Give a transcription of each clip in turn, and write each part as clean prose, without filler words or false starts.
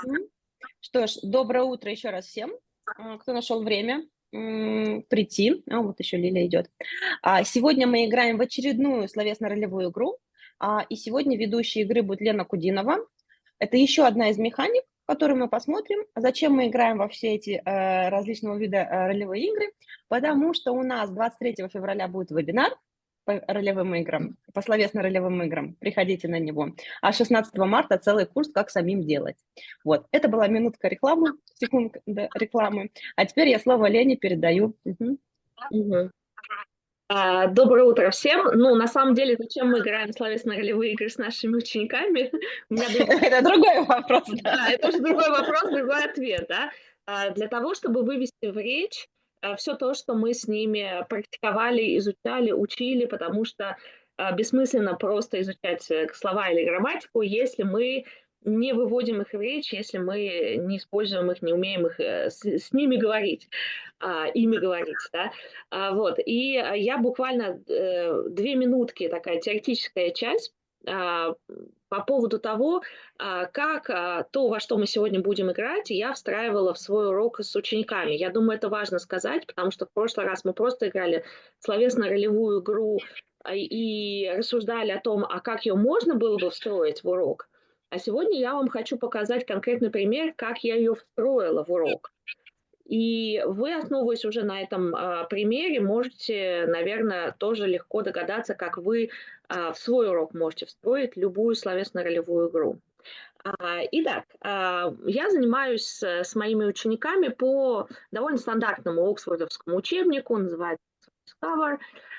Мгм. Что ж, доброе утро еще раз всем, кто нашел время прийти. А вот еще Лиля идет. Сегодня мы играем в очередную словесно-ролевую игру. И сегодня ведущей игры будет Лена Кудинова. Это еще одна из механик, которую мы посмотрим. Зачем мы играем во все эти различного вида ролевые игры? Потому что у нас 23 февраля будет вебинар по ролевым играм, по словесно-ролевым играм. Приходите на него. А 16 марта целый курс «Как самим делать». Вот, это была минутка рекламы, секунд рекламы. А теперь я слово Лене передаю. Мгм. Мгм. Доброе утро всем. Ну, на самом деле, зачем мы играем в словесно-ролевые игры с нашими учениками? У меня Это другой вопрос, да. Да, это уже другой вопрос, другой ответ, да. Для того, чтобы вывести в речь все то, что мы с ними практиковали, изучали, учили, потому что бессмысленно просто изучать слова или грамматику, если мы не выводим их в речь, если мы не используем их, не умеем их с ними говорить, ими говорить, да. Вот. И я буквально 2 минутки, такая теоретическая часть, по поводу того, как то, во что мы сегодня будем играть, я встраивала в свой урок с учениками. Я думаю, это важно сказать, потому что в прошлый раз мы просто играли словесно-ролевую игру и рассуждали о том, как ее можно было бы встроить в урок. А сегодня я вам хочу показать конкретный пример, как я ее встроила в урок. И вы, основываясь уже на этом примере, можете, наверное, тоже легко догадаться, как вы в свой урок можете встроить любую словесно-ролевую игру. Итак, я занимаюсь с моими учениками по довольно стандартному оксфордовскому учебнику, он называется Discover.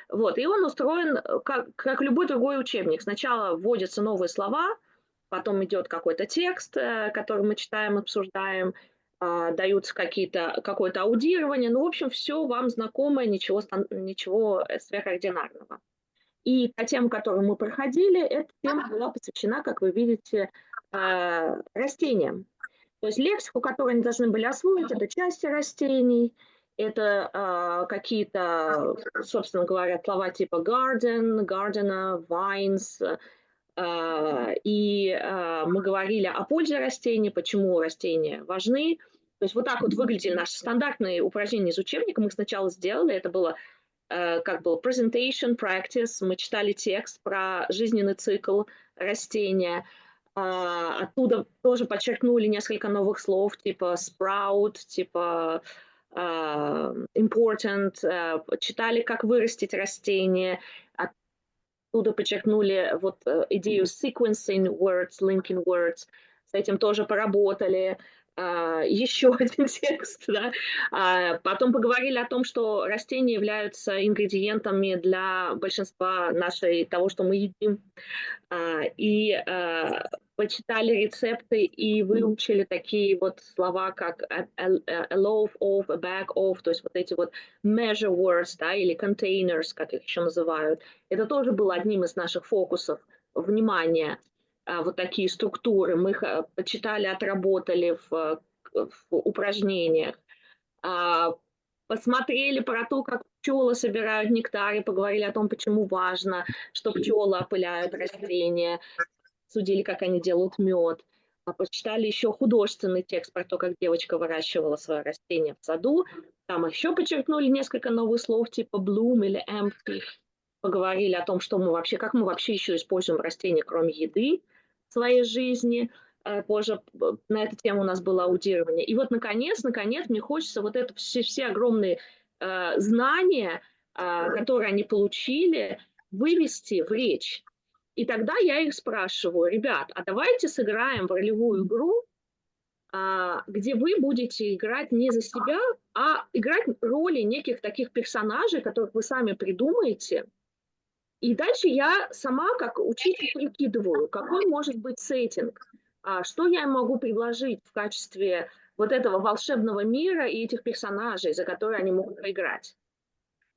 Вот, и он устроен как любой другой учебник. Сначала вводятся новые слова, потом идет какой-то текст, который мы читаем, обсуждаем, даются какое-то аудирование. Ну, в общем, все вам знакомое, ничего сверхординарного. И та тема, которую мы проходили, эта тема была посвящена, как вы видите, растениям. То есть лексику, которую они должны были освоить, это части растений, это какие-то, собственно говоря, слова типа garden, gardener, vines. Мы говорили о пользе растений, почему растения важны. То есть вот так вот выглядели наши стандартные упражнения из учебника. Мы их сначала сделали, это было как был presentation, practice, мы читали текст про жизненный цикл растения, оттуда тоже подчеркнули несколько новых слов, типа sprout, типа important, читали, как вырастить растение, оттуда подчеркнули вот идею sequencing words, linking words, с этим тоже поработали. Еще один текст, да. Потом поговорили о том, что растения являются ингредиентами для большинства того, что мы едим. Почитали рецепты и выучили такие вот слова, как a loaf of, a bag of, то есть вот эти вот measure words, да, или containers, как их еще называют. Это тоже было одним из наших фокусов внимания, вот такие структуры. Мы их почитали, отработали в упражнениях. А, Посмотрели про то, как пчелы собирают нектар, и поговорили о том, почему важно, что пчелы опыляют растения, судили, как они делают мед. Почитали еще художественный текст про то, как девочка выращивала свое растение в саду. Там еще подчеркнули несколько новых слов, типа bloom или empty. Поговорили о том, как мы вообще еще используем растения, кроме еды в своей жизни. Позже на эту тему у нас было аудирование. И вот, наконец, мне хочется вот это все огромные знания, которые они получили, вывести в речь. И тогда я их спрашиваю: ребят, а давайте сыграем в ролевую игру, где вы будете играть не за себя, а играть роли неких таких персонажей, которых вы сами придумаете. И дальше я сама, как учитель, прикидываю, какой может быть сеттинг, что я могу предложить в качестве вот этого волшебного мира и этих персонажей, за которые они могут поиграть.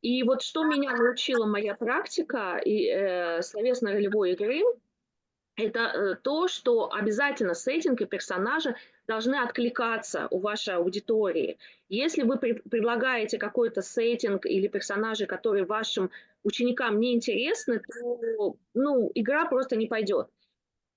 И вот что меня научила моя практика словесно-ролевой игры, это то, что обязательно сеттинг и персонажи должны откликаться у вашей аудитории. Если вы предлагаете какой-то сеттинг или персонажи, которые вашим ученикам не интересны, то игра просто не пойдет.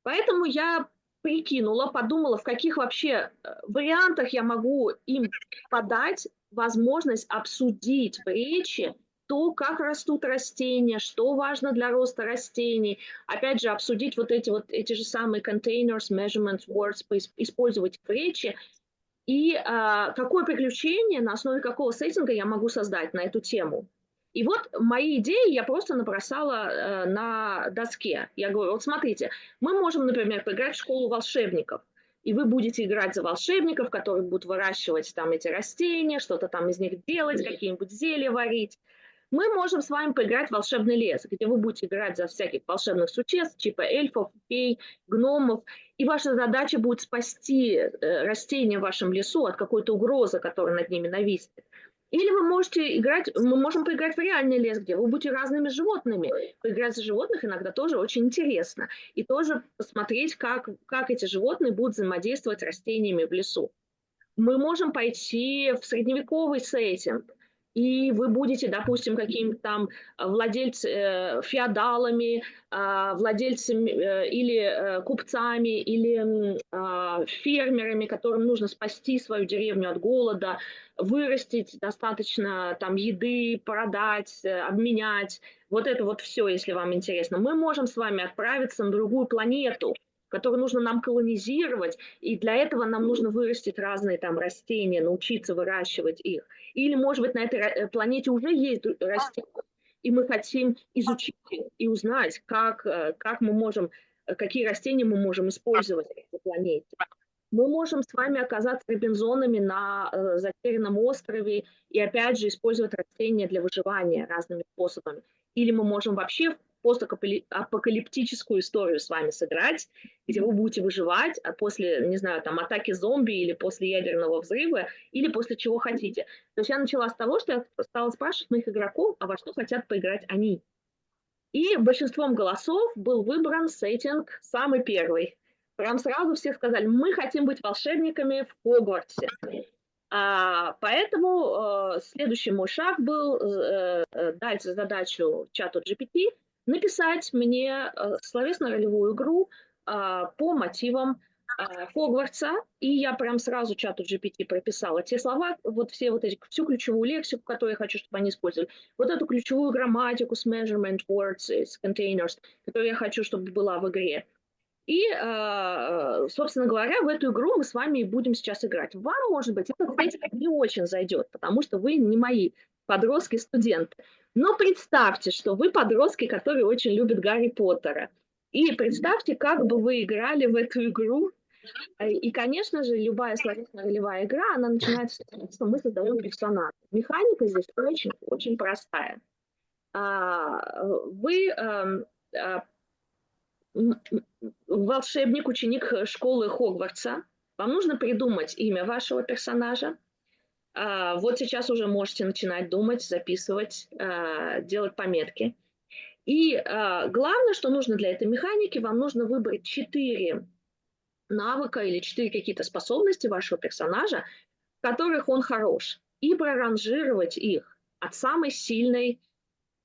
Поэтому я прикинула, подумала, в каких вообще вариантах я могу им подать возможность обсудить в речи то, как растут растения, что важно для роста растений. Опять же, обсудить вот эти же самые containers, measurements, words, использовать в речи. И какое приключение, на основе какого сеттинга я могу создать на эту тему. И вот мои идеи я просто набросала на доске. Я говорю, вот смотрите, мы можем, например, поиграть в школу волшебников. И вы будете играть за волшебников, которые будут выращивать там эти растения, что-то там из них делать, какие-нибудь зелья варить. Мы можем с вами поиграть в волшебный лес, где вы будете играть за всяких волшебных существ, типа эльфов, фей, гномов. И ваша задача будет спасти растения в вашем лесу от какой-то угрозы, которая над ними нависнет. Или вы можете играть, мы можем поиграть в реальный лес, где вы будете разными животными. Поиграть за животных иногда тоже очень интересно. И тоже посмотреть, как эти животные будут взаимодействовать с растениями в лесу. Мы можем пойти в средневековый сеттинг, и вы будете, допустим, какими-то там феодалами, владельцами или купцами, или фермерами, которым нужно спасти свою деревню от голода, вырастить достаточно там еды, продать, обменять. Вот это вот все, если вам интересно. Мы можем с вами отправиться на другую планету, которую нужно нам колонизировать, и для этого нам нужно вырастить разные там растения, научиться выращивать их. Или, может быть, на этой планете уже есть растения, и мы хотим изучить их и узнать, как мы можем, какие растения мы можем использовать на этой планете. Мы можем с вами оказаться робинзонами на затерянном острове и, опять же, использовать растения для выживания разными способами. Или мы можем вообще в постапокалиптическую историю с вами сыграть, где вы будете выживать после, не знаю, там, атаки зомби или после ядерного взрыва, или после чего хотите. То есть я начала с того, что я стала спрашивать моих игроков, а во что хотят поиграть они. И большинством голосов был выбран сеттинг самый первый. Прям сразу все сказали, мы хотим быть волшебниками в Хогвартсе. Поэтому следующий мой шаг был дать задачу чату GPT написать мне словесно-ролевую игру по мотивам Хогвартса, и я прям сразу чату GPT прописала те слова, вот все вот эти, всю ключевую лексику, которую я хочу, чтобы они использовали, вот эту ключевую грамматику с measurement, words, с containers, которую я хочу, чтобы была в игре. И, собственно говоря, в эту игру мы с вами и будем сейчас играть. Вам, может быть, этот сеттинг не очень зайдет, потому что вы не мои подростки-студенты. Но представьте, что вы подростки, которые очень любят Гарри Поттера. И представьте, как бы вы играли в эту игру. И, конечно же, любая словесно-ролевая игра, она начинается с того, что мы создаем персонажа. Механика здесь очень-очень простая. Вы волшебник, ученик школы Хогвартса. Вам нужно придумать имя вашего персонажа. Вот сейчас уже можете начинать думать, записывать, делать пометки. И главное, что нужно для этой механики, вам нужно выбрать 4 навыка или 4 какие-то способности вашего персонажа, в которых он хорош, и проранжировать их от самой сильной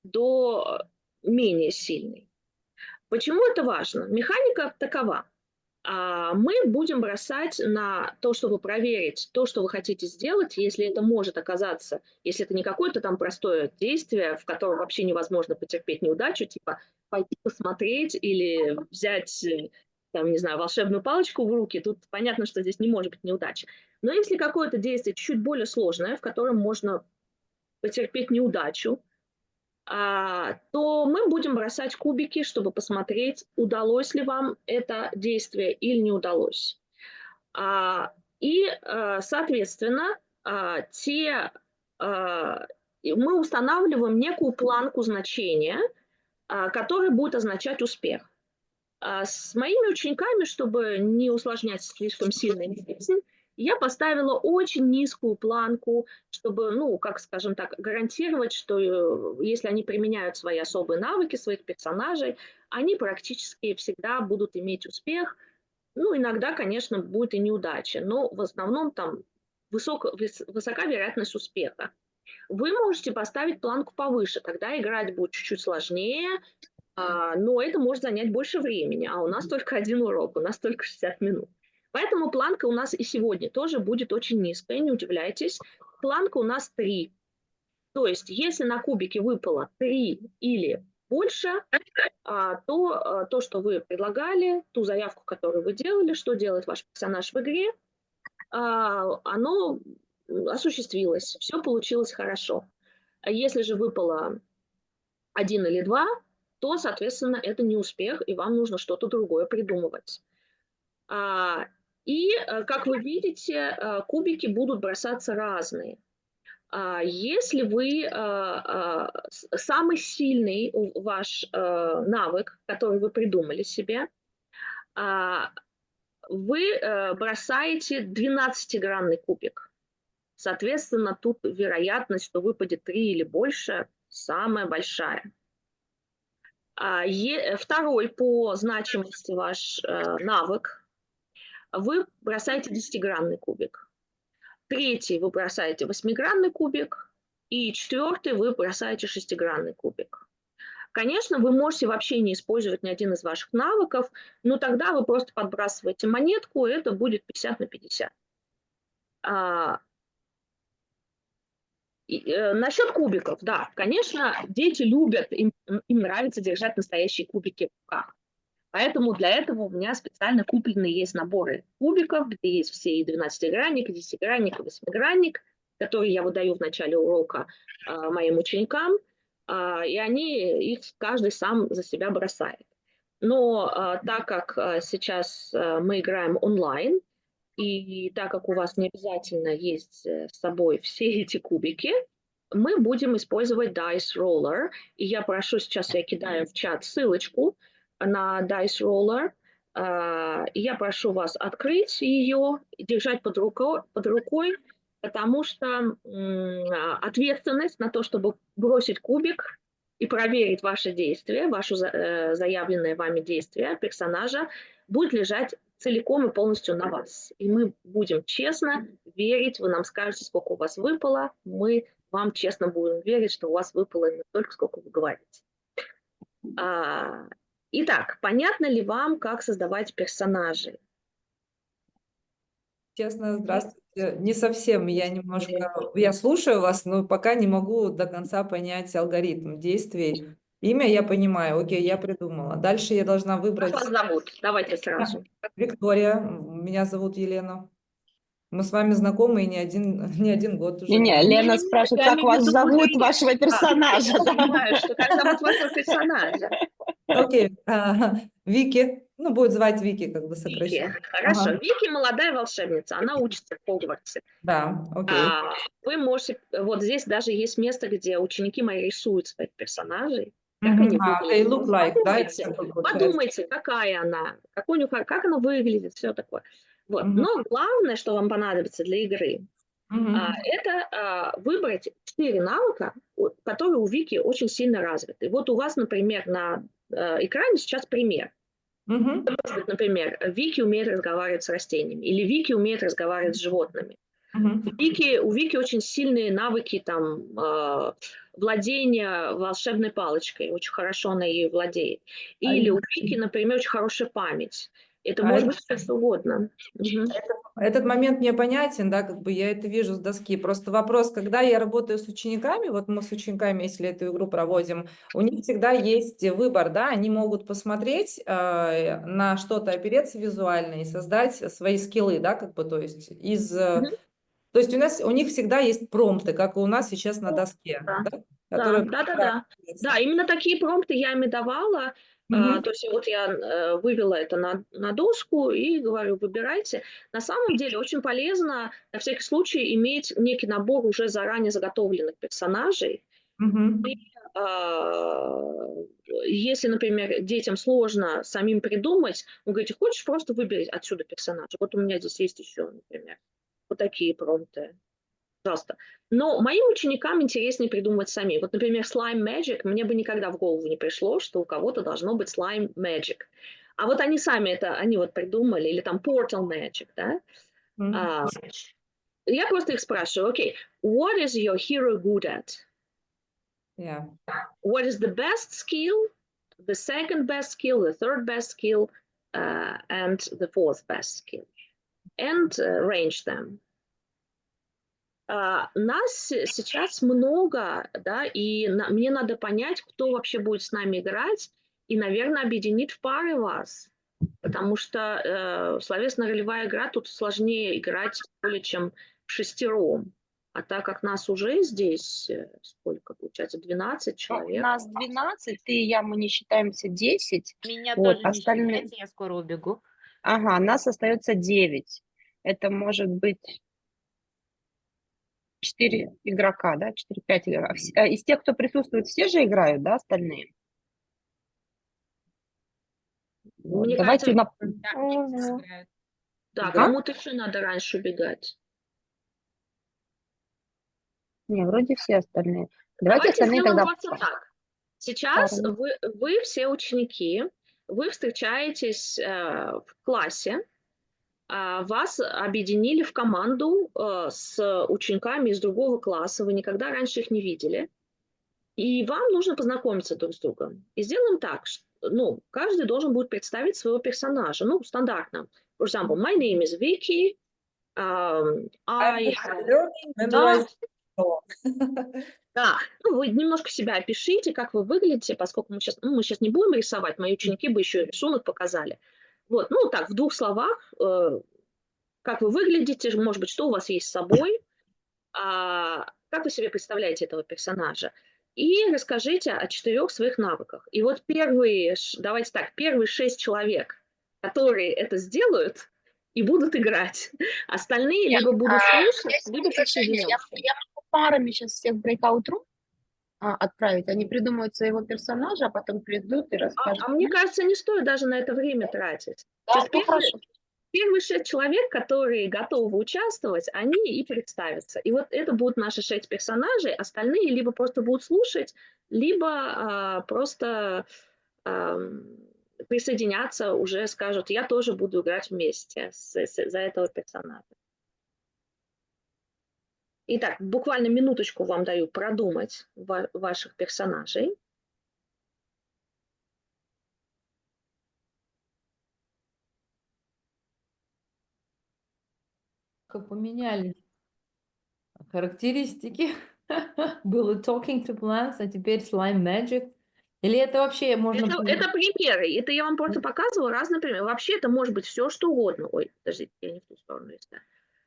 до менее сильной. Почему это важно? Механика такова. Мы будем бросать на то, чтобы проверить то, что вы хотите сделать, если это может оказаться, если это не какое-то там простое действие, в котором вообще невозможно потерпеть неудачу, типа пойти посмотреть или взять, там, не знаю, волшебную палочку в руки, тут понятно, что здесь не может быть неудачи. Но если какое-то действие чуть более сложное, в котором можно потерпеть неудачу, то мы будем бросать кубики, чтобы посмотреть, удалось ли вам это действие или не удалось. Соответственно, мы устанавливаем некую планку значения, которая будет означать успех. С моими учениками, чтобы не усложнять слишком сильно жизнь, я поставила очень низкую планку, чтобы, ну, как скажем так, гарантировать, что если они применяют свои особые навыки, своих персонажей, они практически всегда будут иметь успех. Ну, иногда, конечно, будет и неудача, но в основном там высока вероятность успеха. Вы можете поставить планку повыше, тогда играть будет чуть-чуть сложнее, но это может занять больше времени, а у нас только один урок, у нас только 60 минут. Поэтому планка у нас и сегодня тоже будет очень низкая, не удивляйтесь. Планка у нас 3. То есть, если на кубике выпало 3 или больше, то, что вы предлагали, ту заявку, которую вы делали, что делает ваш персонаж в игре, оно осуществилось, все получилось хорошо. А если же выпало 1 или 2, то, соответственно, это не успех, и вам нужно что-то другое придумывать. И, как вы видите, кубики будут бросаться разные. Если вы самый сильный ваш навык, который вы придумали себе, вы бросаете 12-гранный кубик. Соответственно, тут вероятность, что выпадет 3 или больше, самая большая. Второй по значимости ваш навык, вы бросаете 10-гранный кубик. Третий вы бросаете 8-гранный кубик. И четвертый вы бросаете 6-гранный кубик. Конечно, вы можете вообще не использовать ни один из ваших навыков, но тогда вы просто подбрасываете монетку, и это будет 50 на 50. Насчет кубиков, да, конечно, дети любят, им нравится держать настоящие кубики в руках. Поэтому для этого у меня специально куплены есть наборы кубиков, где есть все и 12-гранник, и 10-гранник, и 8-гранник, которые я выдаю в начале урока моим ученикам, и они их каждый сам за себя бросает. Но так как сейчас мы играем онлайн, и так как у вас не обязательно есть с собой все эти кубики, мы будем использовать Dice Roller. И я прошу, сейчас я кидаю в чат ссылочку на Dice Roller. И я прошу вас открыть ее, держать под рукой, потому что ответственность на то, чтобы бросить кубик и проверить ваше действие, ваше заявленное вами действие персонажа, будет лежать целиком и полностью на вас. И мы будем честно верить, вы нам скажете, сколько у вас выпало, мы вам честно будем верить, что у вас выпало не столько, сколько вы говорите. Итак, понятно ли вам, как создавать персонажей? Честно, здравствуйте. Не совсем, я слушаю вас, но пока не могу до конца понять алгоритм действий. Имя я понимаю, окей, я придумала. Дальше я должна выбрать... Как вас зовут? Давайте сразу. Виктория, меня зовут Елена. Мы с вами знакомы и не один год уже. Не, Лена спрашивает, как вас зовут, вашего персонажа. Я понимаю, что как зовут вашего персонажа. Окей, Вики, будет звать Вики, как бы сокращенно. Вики, хорошо. Вики молодая волшебница, она учится в Хогвартсе. Да, окей. Вы можете, вот здесь даже есть место, где ученики мои рисуют своих персонажей. Как они выглядят. Подумайте, какая она, как она выглядит, все такое. Вот. Но главное, что вам понадобится для игры, это выбрать 4 навыка, которые у Вики очень сильно развиты. Вот у вас, например, на экране сейчас пример. Может быть, например, Вики умеет разговаривать с растениями, или Вики умеет разговаривать с животными. У Вики очень сильные навыки владения волшебной палочкой, очень хорошо она ею владеет. Или у Вики, например, очень хорошая память. Это может быть что угодно. Этот момент мне понятен, да, как бы я это вижу с доски. Просто вопрос, когда я работаю с учениками, вот мы с учениками, если эту игру проводим, у них всегда есть выбор, да, они могут посмотреть на что-то, опереться визуально и создать свои скиллы, да, как бы, то есть то есть у них всегда есть промпты, как и у нас сейчас на доске. Да, именно такие промпты я им и давала. То есть вот я вывела это на доску и говорю, выбирайте. На самом деле очень полезно на всякий случай иметь некий набор уже заранее заготовленных персонажей. И, если, например, детям сложно самим придумать, вы говорите, хочешь, просто выбери отсюда персонажа. Вот у меня здесь есть еще, например, вот такие промпты. Пожалуйста. Но моим ученикам интереснее придумывать сами. Вот, например, slime magic, мне бы никогда в голову не пришло, что у кого-то должно быть slime magic. А вот они сами они вот придумали, или там portal magic, да? Я просто их спрашиваю, окей, what is your hero good at? Yeah. What is the best skill the second best skill, the third best skill, and the fourth best skill, and range them. Нас сейчас много, да, и мне надо понять, кто вообще будет с нами играть, и, наверное, объединить в пары вас, потому что словесно-ролевая игра тут сложнее играть более чем шестером. А так как нас уже здесь, сколько получается, 12 человек. Нас 12, ты и я, мы не считаемся 10. Меня Вот, тоже не остальные... считайте, я скоро убегу. Ага, нас остается 9. Это может быть 4 игрока, да, 4-5 игроков. Из тех, кто присутствует, все же играют, да, остальные? Вот, Мне давайте... кажется, Да, мне все Ага. играют. да, кому-то еще надо раньше убегать. Не, вроде все остальные. Давайте остальные сделаем тогда... просто так. Сейчас парами. вы все ученики, вы встречаетесь в классе, вас объединили в команду с учениками из другого класса, вы никогда раньше их не видели, и вам нужно познакомиться друг с другом. И сделаем так, ну, каждый должен будет представить своего персонажа, ну, стандартно. For example, my name is Vicky, I have... Да, ну, вы немножко себя опишите, как вы выглядите, поскольку мы сейчас не будем рисовать, мои ученики бы еще рисунок показали. Вот, ну так, в 2 словах, как вы выглядите, может быть, что у вас есть с собой, как вы себе представляете этого персонажа. И расскажите о 4 своих навыках. И вот давайте так, первые 6 человек, которые это сделают и будут играть. Остальные либо будут слушать, либо присоединяться. Я могу парами сейчас всех в breakout room отправить. Они придумают своего персонажа, а потом придут и расскажут. Мне кажется, не стоит даже на это время тратить. Да, Сейчас первые 6 человек, которые готовы участвовать, они и представятся. И вот это будут наши 6 персонажей, остальные либо просто будут слушать, либо просто присоединяться, уже скажут, я тоже буду играть вместе за этого персонажа. Итак, буквально минуточку вам даю продумать ваших персонажей. Как поменялись характеристики. Было talking to plants, а теперь slime magic. Или это вообще можно... Это примеры. Это я вам просто показывала разные примеры. Вообще это может быть все, что угодно. Ой, подождите, я не в ту сторону листаю.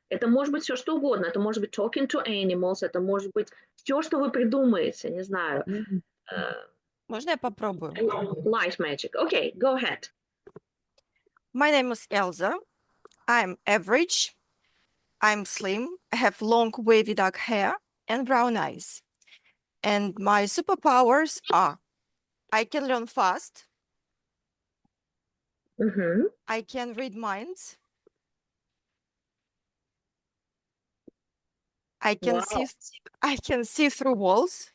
Это может быть все, что угодно. Это может быть talking to animals. Это может быть все, что вы придумаете. Не знаю. Можно я попробую? Life magic. Okay, go ahead. My name is Elsa. I'm average. I'm slim. I have long wavy dark hair and brown eyes. And my superpowers are I can learn fast. I can read minds. I can see through walls.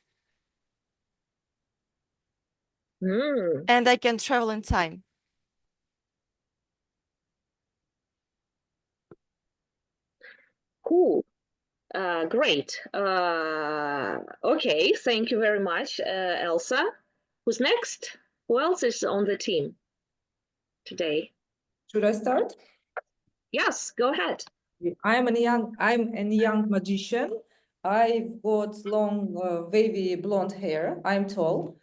And I can travel in time. Cool. Great. Okay, thank you very much, Elsa. Who's next? Who else is on the team today? Should I start? Yes, go ahead. I'm a young magician. I've got long, wavy blonde hair. I'm tall,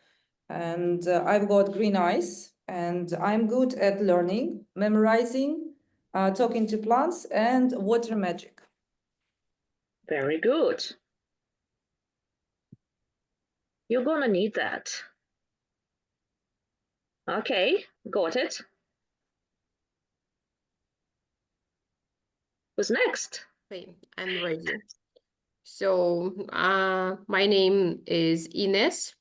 and I've got green eyes. And I'm good at learning, memorizing, talking to plants, and water magic. Very good. You're gonna need that. Okay, got it. Who's next? Okay, I'm ready. So my name is Ines.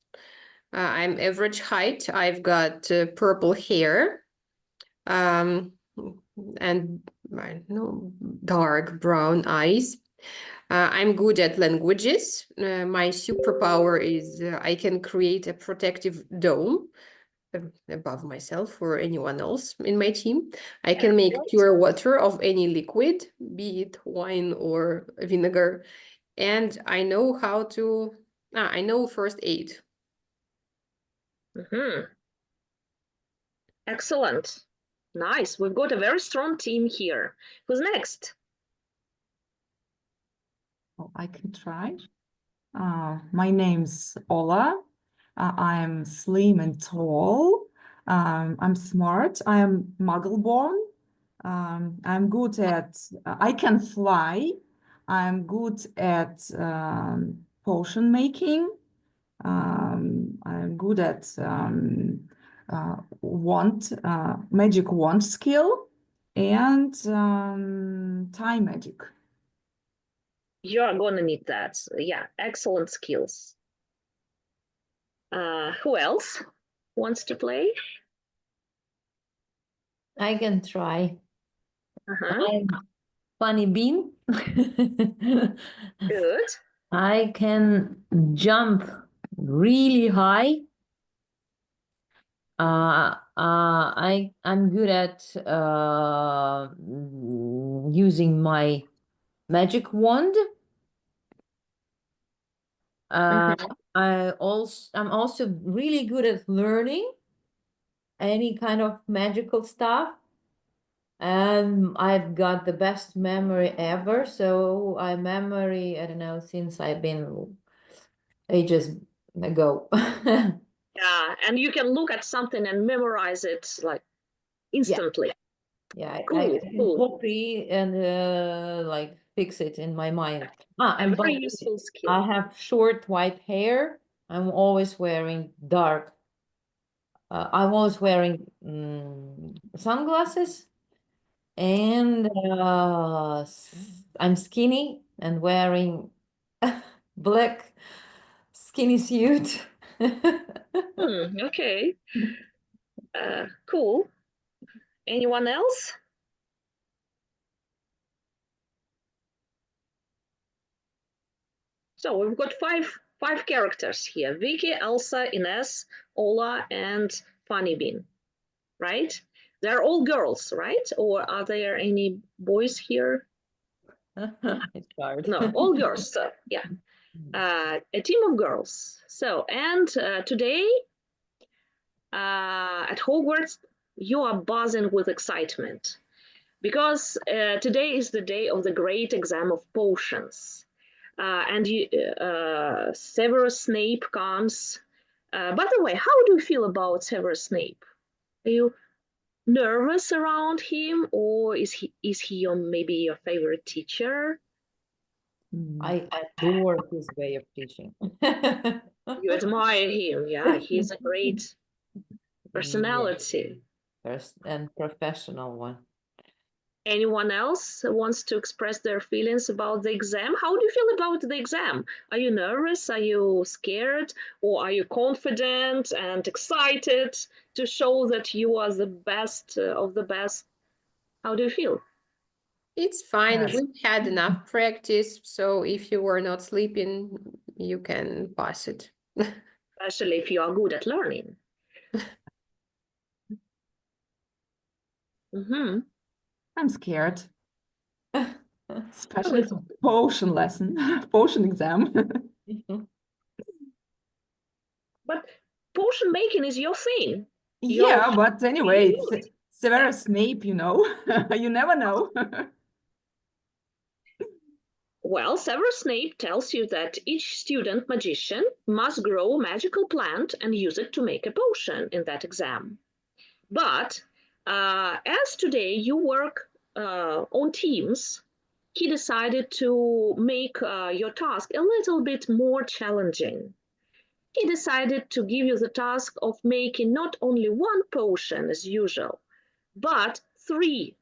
I'm average height. I've got purple hair and dark brown eyes. I'm good at languages. My superpower is I can create a protective dome above myself or anyone else in my team. I can make pure water of any liquid, be it wine or vinegar. And I know how to, I know first aid. Excellent. Nice. We've got a very strong team here. Who's next? Oh, I can try. My name's Ola. I'm slim and tall. I'm smart. I'm muggle-born. I'm good at, I can fly. I'm good at potion making. I'm good at magic wand skill and time magic. You're gonna need that. Yeah, excellent skills. Who else wants to play? I can try. Uh-huh. I'm funny bean. Good. I can jump really high. I'm good at using my magic wand. I'm also really good at learning any kind of magical stuff. And I've got the best memory ever. So I don't know, since I've been ages ago. Yeah, and you can look at something and memorize it like instantly. Yeah, Cool, I can cool. copy and like fix it in my mind. A very But useful skill. I have short white hair. I'm always wearing dark. I'm always wearing sunglasses, and I'm skinny and wearing black skinny suit. Okay. Cool. Anyone else? So we've got five characters here: Vicky, Elsa, Ines, Ola, and Funny Bean. Right? They're all girls, right? Or are there any boys here? It's hard. No, all girls. So yeah, a team of girls. So, and today at Hogwarts, you are buzzing with excitement because today is the day of the great exam of potions. And Severus Snape comes. By the way, how do you feel about Severus Snape? Are you nervous around him, or is he maybe your favorite teacher? I adore his way of teaching. You admire him, yeah. He's a great personality. And professional one. Anyone else wants to express their feelings about the exam? How do you feel about the exam? Are you nervous? Are you scared? Or are you confident and excited to show that you are the best of the best? How do you feel? It's fine. We've had enough practice, so if you were not sleeping, you can pass it. Especially if you are good at learning. I'm scared. Especially for potion lesson, potion exam. But potion making is your thing. Yeah, but anyway, it's Severus Snape, you know. You never know. Well, Severus Snape tells you that each student magician must grow a magical plant and use it to make a potion in that exam. But as today you work on teams, he decided to make your task a little bit more challenging. He decided to give you the task of making not only one potion as usual, but three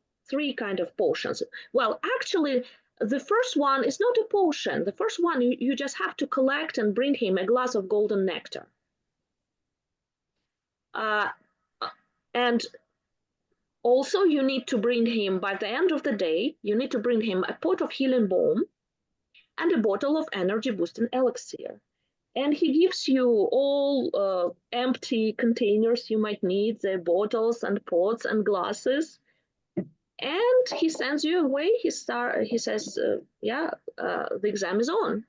kind of potions. Well, actually, the first one is not a potion. The first one, you just have to collect and bring him a glass of golden nectar. And also, you need to bring him, by the end of the day, you need to bring him a pot of healing balm and a bottle of energy boosting elixir. And he gives you all empty containers you might need, the bottles and pots and glasses. And he sends you away. He says, the exam is on.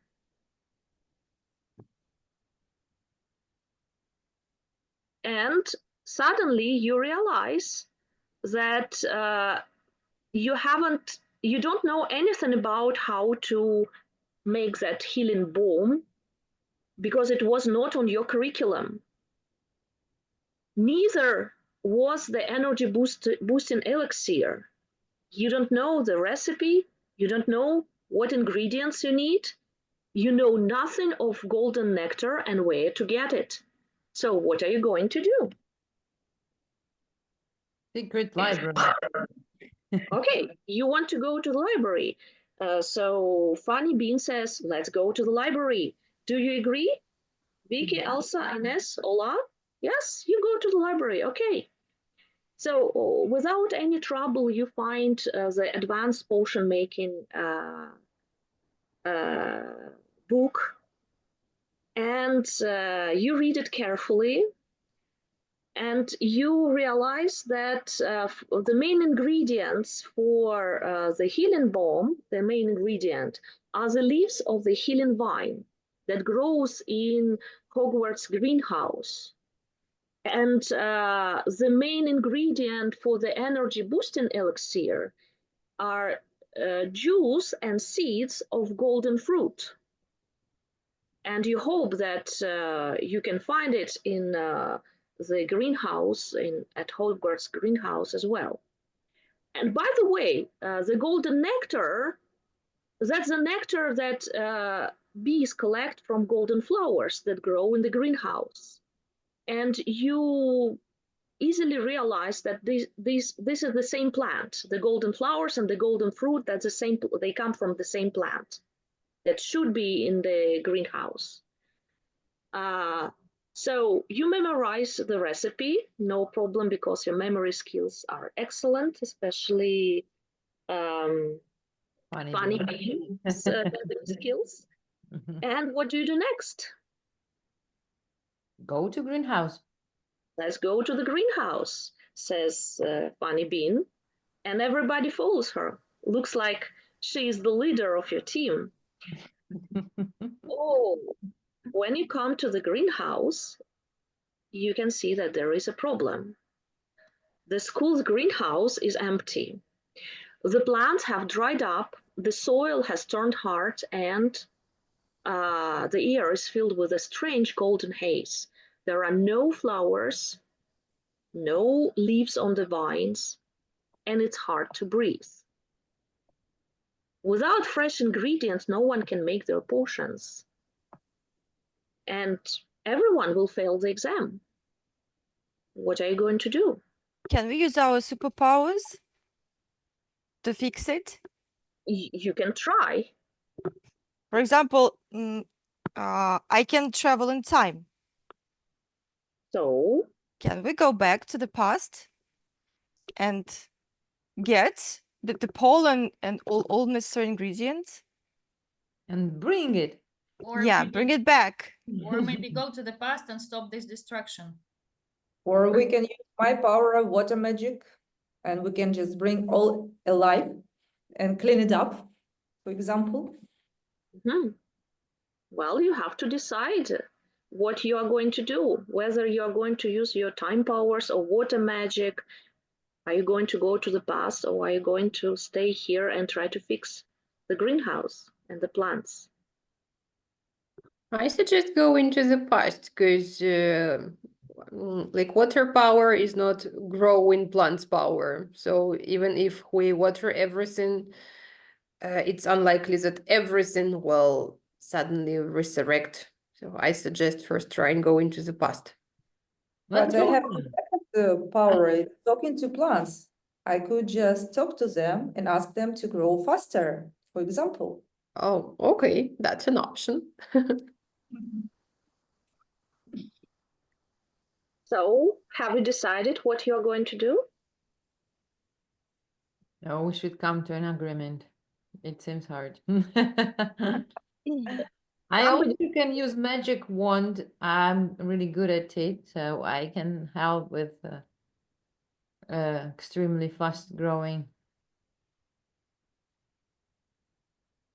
And suddenly you realize that you don't know anything about how to make that healing balm because it was not on your curriculum. Neither was the energy boosting elixir. You don't know the recipe, you don't know what ingredients you need, you know nothing of golden nectar and where to get it. So what are you going to do? Secret library. Okay, you want to go to the library. So Funny Bean says, let's go to the library. Do you agree? Vicky, Elsa, Ines, Ola? Yes, you go to the library, okay. So without any trouble, you find the advanced potion making book, and you read it carefully, and you realize that the main ingredients for the healing balm, the main ingredient, are the leaves of the healing vine that grows in Hogwarts greenhouse. And the main ingredient for the energy boosting elixir are juice and seeds of golden fruit. And you hope that you can find it in the greenhouse at Hogwarts greenhouse as well. And by the way, the golden nectar, that's the nectar that bees collect from golden flowers that grow in the greenhouse. And you easily realize that this is the same plant. The golden flowers and the golden fruit, that's the same, they come from the same plant that should be in the greenhouse. So you memorize the recipe, no problem, because your memory skills are excellent, especially funny skills. And what do you do next? Go to greenhouse. Let's go to the greenhouse, says Funny Bean, and everybody follows her. Looks like she's the leader of your team. Oh, when you come to the greenhouse, you can see that there is a problem. The school's greenhouse is empty. The plants have dried up, the soil has turned hard, and the air is filled with a strange golden haze. There are no flowers, no leaves on the vines, and it's hard to breathe. Without fresh ingredients, no one can make their potions. And everyone will fail the exam. What are you going to do? Can we use our superpowers to fix it? You can try. For example, I can travel in time. So, Can we go back to the past and get the pollen and all necessary ingredients? And bring it. Or Yeah, maybe, bring it back. or maybe go to the past and stop this destruction. Or we can use my power of water magic, and we can just bring all alive and clean it up, for example. well, you have to decide what you are going to do, whether you are going to use your time powers or water magic. Are you going to go to the past, or are you going to stay here and try to fix the greenhouse and the plants? I suggest go into the past because like water power is not growing plants power. So even if we water everything, it's unlikely that everything will suddenly resurrect. So I suggest first try and go into the past. But I have the power of talking to plants. I could just talk to them and ask them to grow faster, for example. Oh, okay, that's an option. So, have you decided what you're going to do? No, we should come to an agreement. It seems hard. I also can use magic wand. I'm really good at it, so I can help with extremely fast growing.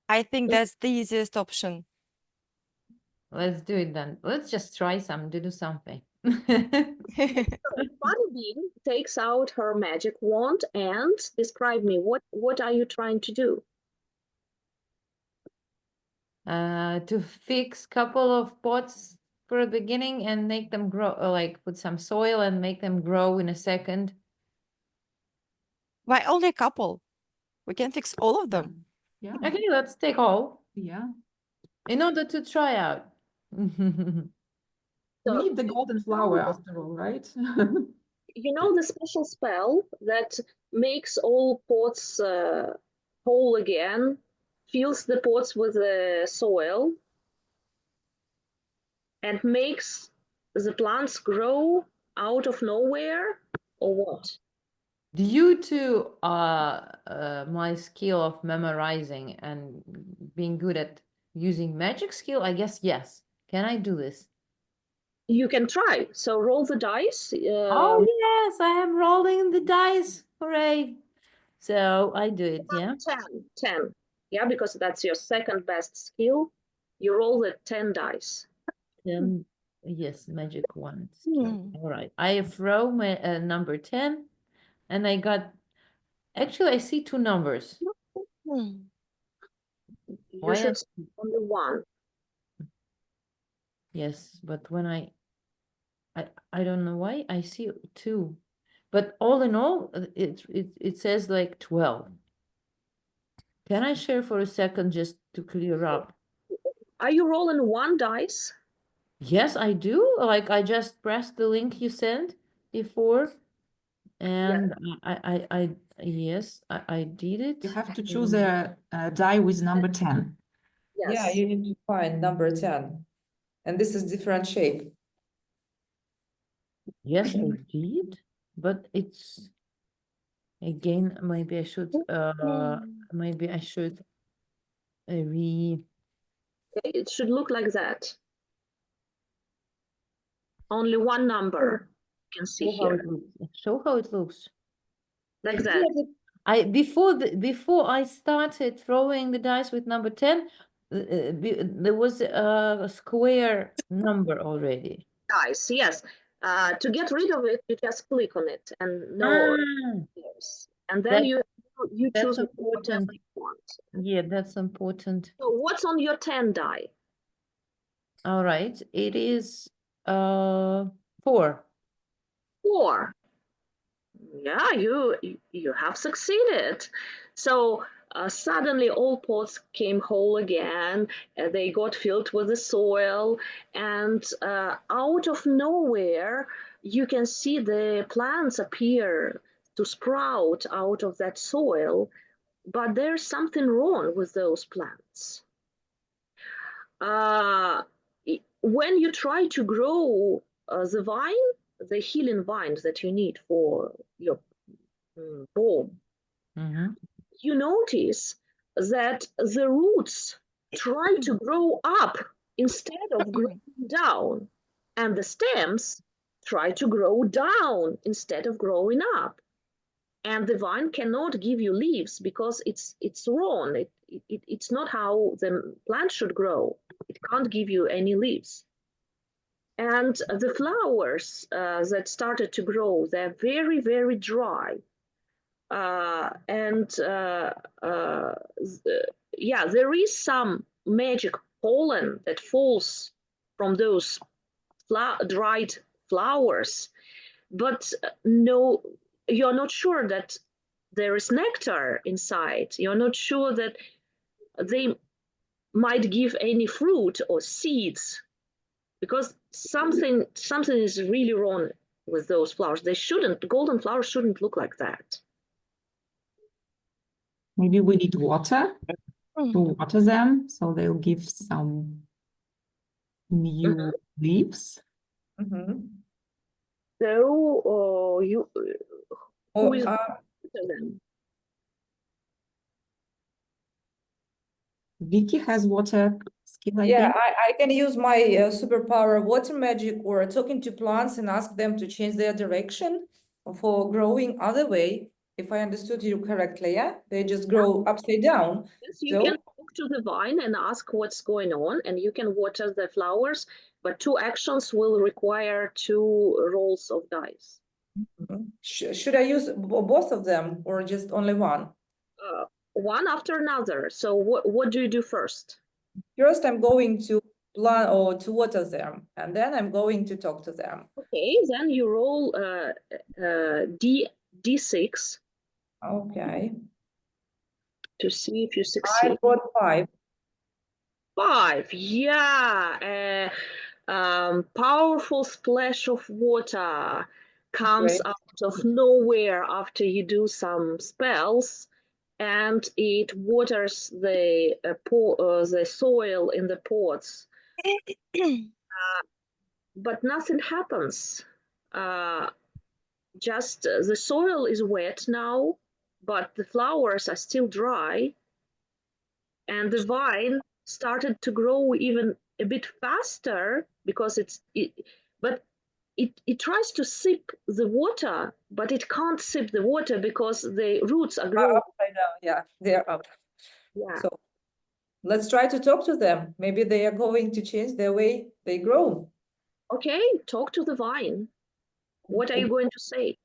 I think that's the easiest option. Let's do it then. Let's just try to do something. Bunny Bean takes out her magic wand and describe me. What are you trying to do? To fix couple of pots for the beginning and make them grow, like put some soil and make them grow in a second. Why only a couple? We can fix all of them. Yeah. Okay, let's take all Yeah. in order to try out. We need the golden flower after all, right? You know the special spell that makes all pots whole again, fills the pots with the soil, and makes the plants grow out of nowhere, or what? Due to my skill of memorizing and being good at using magic skill, I guess yes. Can I do this? You can try. So roll the dice. Oh yes, I am rolling the dice. Hooray! So I do it, yeah. 10. Yeah, because that's your second best skill. You roll the 10 dice. Then yes, magic wand. Hmm. All right, I throw my number 10, and I got. Actually, I see two numbers. Hmm. You Why should see only one. Yes, but when I don't know why I see two, but all in all, it says like 12. Can I share for a second just to clear up? Are you rolling one dice? Yes, I do. Like I just pressed the link you sent before, and yes, I did it. You have to choose a die with number 10. Yes. Yeah, you need to find number 10. And this is different shape. Yes, I did, but it's again. Maybe I should. Maybe I should It should look like that. Only one number you can see show how here. it looks. Show how it looks. Like that. Before I started throwing the dice with number 10, there was a square number already. Dice, yes. To get rid of it, you just click on it and no. Yes. And then you choose important. whatever you want. Yeah, that's important. So what's on your 10 die? All right, it is 4. 4. Yeah, you have succeeded. So suddenly all pots came whole again. They got filled with the soil, and out of nowhere, you can see the plants appear to sprout out of that soil. But there's something wrong with those plants. When you try to grow the vine, the healing vines that you need for your home, you notice that the roots try to grow up instead of growing down, and the stems try to grow down instead of growing up. And the vine cannot give you leaves because it's wrong. It's not how the plant should grow. It can't give you any leaves. And the flowers that started to grow, they're very, very dry. Yeah, there is some magic pollen that falls from those dried flowers, but no, you're not sure that there is nectar inside. You're not sure that they might give any fruit or seeds, because something is really wrong with those flowers. They shouldn't, golden flowers shouldn't look like that. Maybe we need water to water them so they'll give some new leaves. So who is them? Vicky has water skill, I Yeah, think. I can use my superpower water magic or talking to plants and ask them to change their direction for growing other way. If I understood you correctly, yeah? They just grow upside down. Yes, you can talk talk to the vine and ask what's going on, and you can water the flowers, but 2 actions will require 2 rolls of dice. Should I use both of them or just only one? One after another. So what do you do first? First, I'm going to plan or to water them, and then I'm going to talk to them. Okay, then you roll D6. Okay. To see if you succeed. I got 5. 5, yeah. Powerful splash of water comes Great. out of nowhere after you do some spells, and it waters the soil in the pots. But nothing happens. Just the soil is wet now, but the flowers are still dry, and the vine started to grow even a bit faster because it tries to sip the water, but it can't sip the water because the roots are growing. Upside down. Yeah, they're up. Yeah. So let's try to talk to them. Maybe they are going to change their way they grow. Okay, talk to the vine. What are you going to say?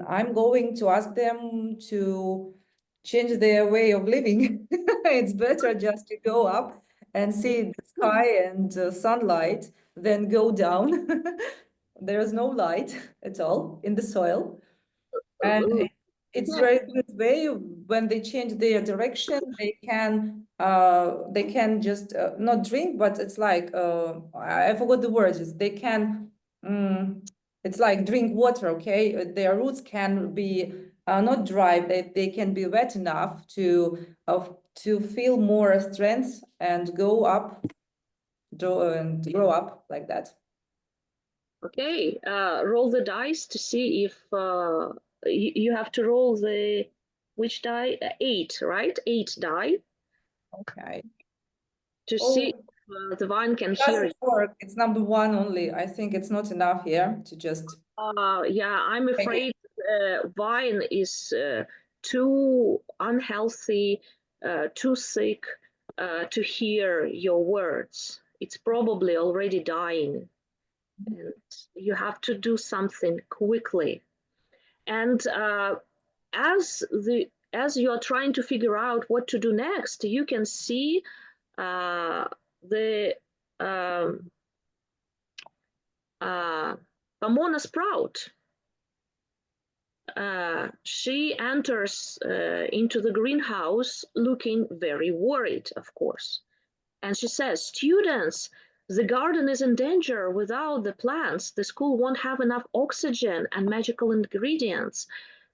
I'm going to ask them to change their way of living. It's better just to go up and see the sky and sunlight than go down. There is no light at all in the soil. And it's very good way when they change their direction, they can just not drink, but it's like I forgot the words. They can it's like drink water, okay? Their roots can be not dry, they can be wet enough to feel more strength and go up and grow up like that. Okay, roll the dice to see if you have to roll which die? 8, right? 8 die. Okay. To see if the vine can hear you. Work. It's number 1 only. I think it's not enough here to just. Yeah, I'm afraid vine is too unhealthy, too sick to hear your words. It's probably already dying. And you have to do something quickly. And as you're trying to figure out what to do next, you can see the Pomona sprout. She enters into the greenhouse looking very worried, of course. And she says, "Students, the garden is in danger. Without the plants, the school won't have enough oxygen and magical ingredients.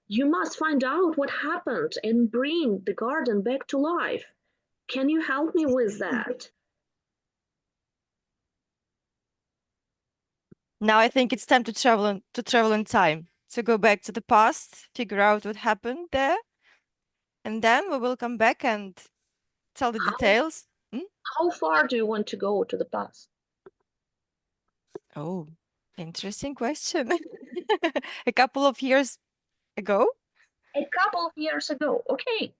You must find out what happened and bring the garden back to life. Can you help me with that?" Now I think it's time to travel in time, to go back to the past, figure out what happened there, and then we will come back and tell the details. How far do you want to go to the past? Oh, interesting question. A couple of years ago? A couple of years ago. Okay.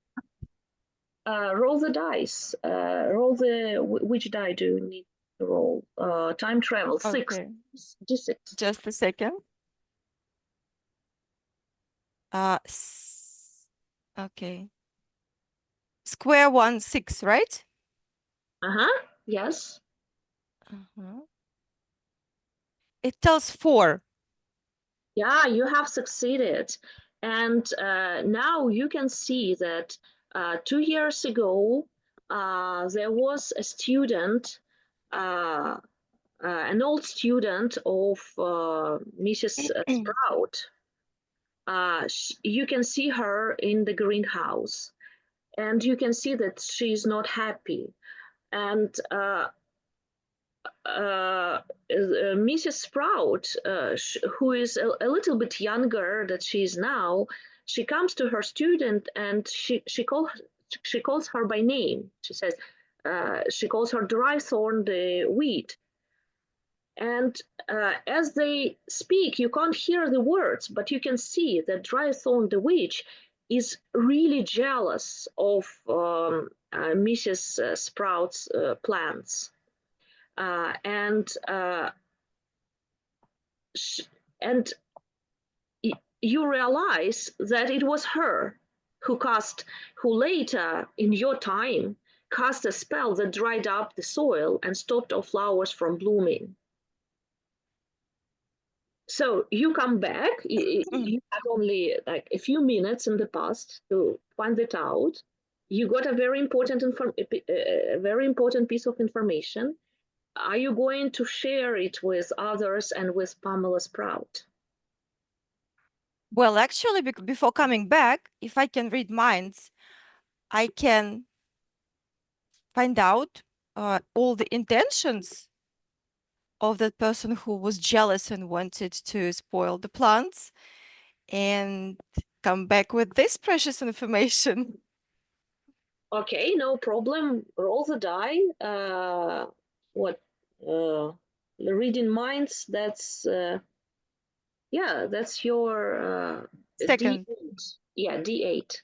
Roll the dice. Roll which die do you need to roll? Time travel. 6. Okay. D6. Just a second. Okay. Square 1, 6, right? Yes. It tells 4. Yeah, you have succeeded. And now you can see that 2 years ago, there was a student, an old student of Mrs. Sprout. You can see her in the greenhouse, and you can see that she's not happy. And Mrs. Sprout, who is a little bit younger than she is now, she comes to her student and she calls her by name. She says, she calls her Drythorn the wheat. And as they speak, you can't hear the words, but you can see that Drythorn the witch is really jealous of Mrs. Sprout's plants. And you realize that it was her who later in your time cast a spell that dried up the soil and stopped all flowers from blooming. So you come back, you have only like a few minutes in the past to find it out. You got a very important piece of information. Are you going to share it with others and with Pamela Sprout? Well, actually, before coming back, if I can read minds, I can find out all the intentions of that person who was jealous and wanted to spoil the plants, and come back with this precious information. Okay, no problem. Roll the die. Reading minds, that's yeah, that's your Second. D8. Yeah, D8.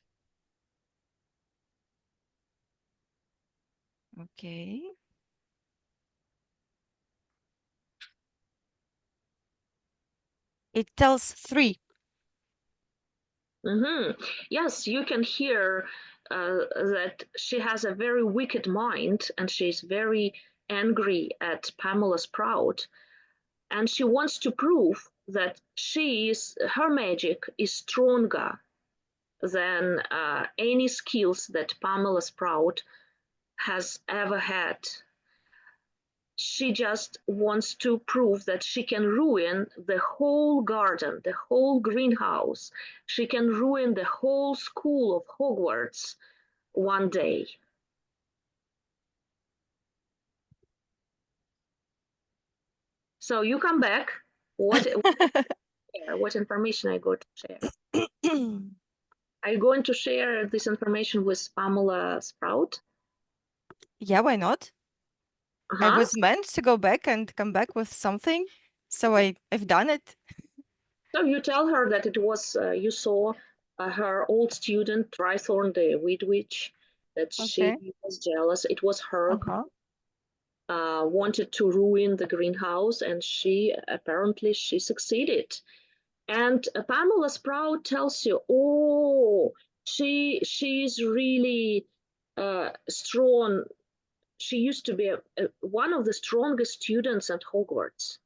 Okay. It tells 3. Yes, you can hear that she has a very wicked mind, and she's very angry at Pamela Sprout, and she wants to prove that her magic is stronger than any skills that Pamela Sprout has ever had. She just wants to prove that she can ruin the whole garden, the whole greenhouse. She can ruin the whole school of Hogwarts one day. So you come back. What information are you going to share? Are you going to share this information with Pamela Sprout? Yeah, why not? I was meant to go back and come back with something, so I've done it. So you tell her that it was, you saw her old student, Drythorn the Weed Witch, that she was jealous. It was her who wanted to ruin the greenhouse, and apparently she succeeded. And Pamela Sprout tells you, oh, she's really strong. She used to be one of the strongest students at Hogwarts.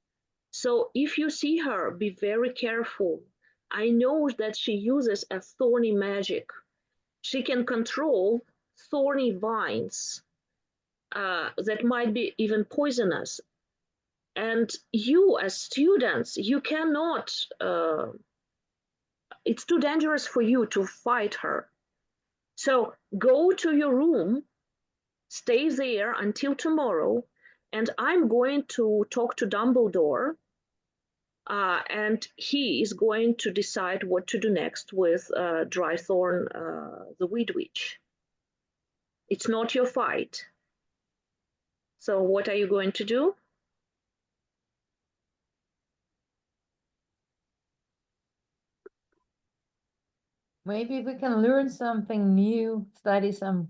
So if you see her, be very careful. I know that she uses a thorny magic. She can control thorny vines that might be even poisonous. And you, as students, you cannot, it's too dangerous for you to fight her. So go to your room, stay there until tomorrow, and I'm going to talk to Dumbledore, and he is going to decide what to do next with Drythorn, the Weed Witch. It's not your fight. So what are you going to do? Maybe we can learn something new, study some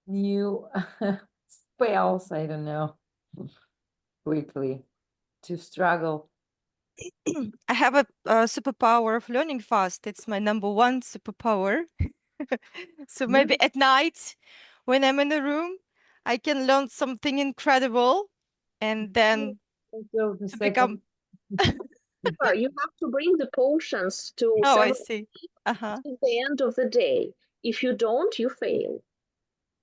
new spells, I don't know, quickly to struggle. I have a superpower of learning fast. It's my #1 superpower. So maybe at night, when I'm in the room, I can learn something incredible, and then to become. You have to bring the potions to I see. the end of the day. If you don't, you fail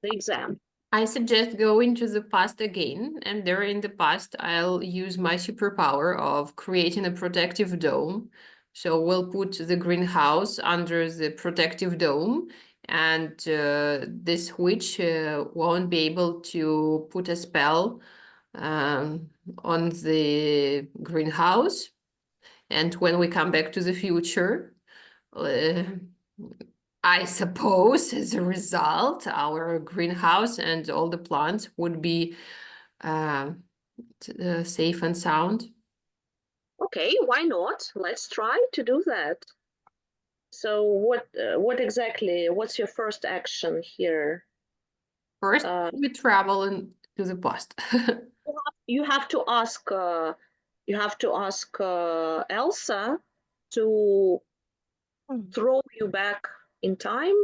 the exam. I suggest going to the past again, and there in the past, I'll use my superpower of creating a protective dome. So we'll put the greenhouse under the protective dome, and this witch won't be able to put a spell on the greenhouse. And when we come back to the future, I suppose as a result, our greenhouse and all the plants would be safe and sound. Okay, why not? Let's try to do that. So what exactly? What's your first action here? First, we travel into the past. You have to ask. Elsa to throw you back in time,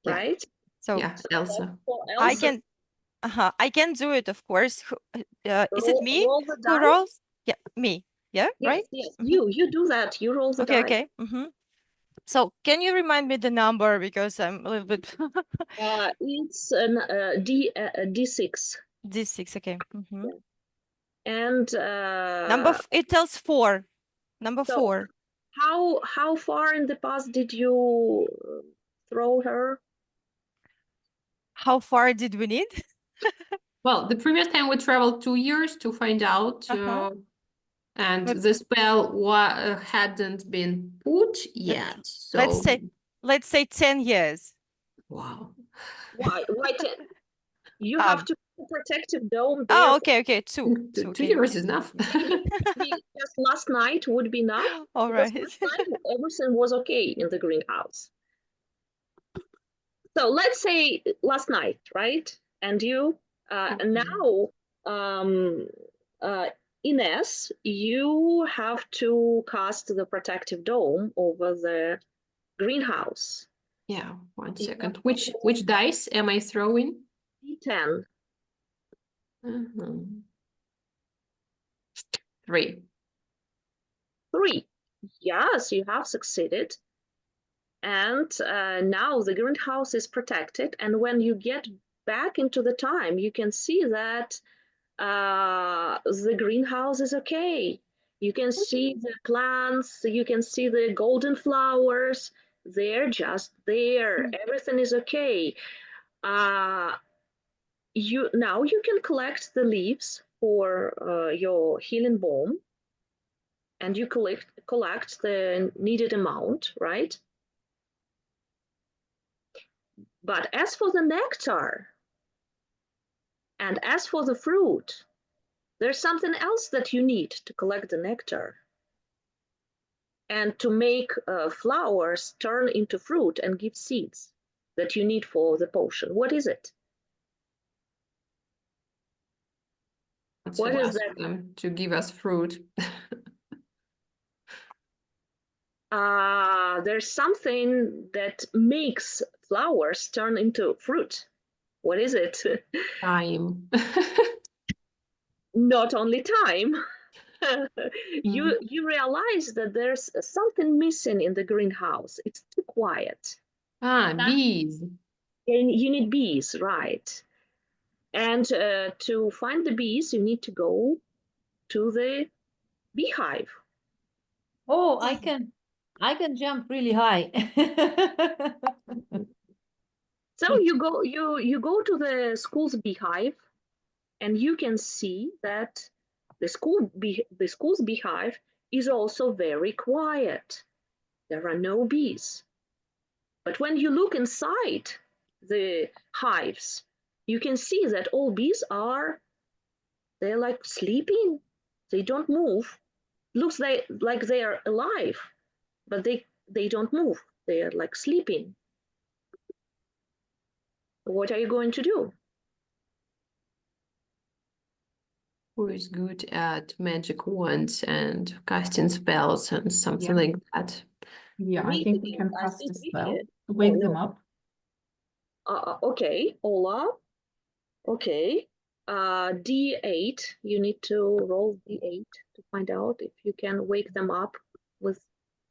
Yeah. right? So Yeah, Elsa. For I Elsa, can do it, of course. Is it me roll the who dice. rolls? Yeah, me. Yeah, Yes, right? yes. Mhm. You do that. You roll the Okay, dice. okay. So can you remind me the number, because I'm a little bit It's an D6. D6, okay. And It tells 4. Number so 4. how far in the past did you throw her? How far did we need? Well, the previous time we traveled 2 years to find out, and But- the spell hadn't been put yet. So Let's say 10 years. wow. Why? You have to put a protective dome there. Oh, okay. 2. 2 okay. years is enough. Maybe just last night would be enough. All Because right. last night everything was okay in the greenhouse. So let's say last night, right? And you now, Ines, you have to cast the protective dome over the greenhouse. Yeah, 1 second. Which dice am I throwing? D10. 3. 3. Yes, you have succeeded. And now the greenhouse is protected. And when you get back into the time, you can see that the greenhouse is okay. You can see the plants, you can see the golden flowers. They're just there. Everything is okay. Now you can collect the leaves for your healing balm, and you collect the needed amount, right? But as for the nectar and as for the fruit, there's something else that you need to collect the nectar and to make flowers turn into fruit and give seeds that you need for the potion. What is it? What is that? Them to give us fruit. There's something that makes flowers turn into fruit. What is it? Time. Not only time. You realize that there's something missing in the greenhouse. It's too quiet. Bees. And you need bees, right? And to find the bees, you need to go to the beehive. Oh, I can jump really high. So you go to the school's beehive, and you can see that the school's beehive is also very quiet. There are no bees. But when you look inside the hives, you can see that all bees they're like sleeping. They don't move. Looks like they are alive, but they don't move. They are like sleeping. What are you going to do? Who is good at magic wands and casting spells and something like that? Yeah, I think we can cast a spell to wake them up. Okay, Ola. Okay. D8. You need to roll D8 to find out if you can wake them up with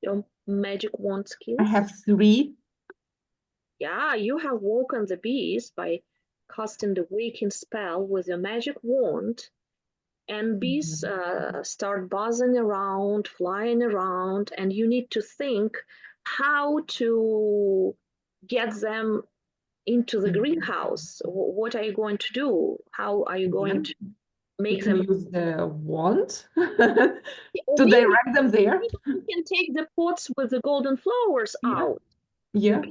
your magic wand skills. I have 3. Yeah, you have woken the bees by casting the waking spell with your magic wand. And bees start buzzing around, flying around, and you need to think how to get them into the greenhouse. What are you going to do? How are you going to make them use the wand to direct them there? You can take the pots with the golden flowers out. Yeah.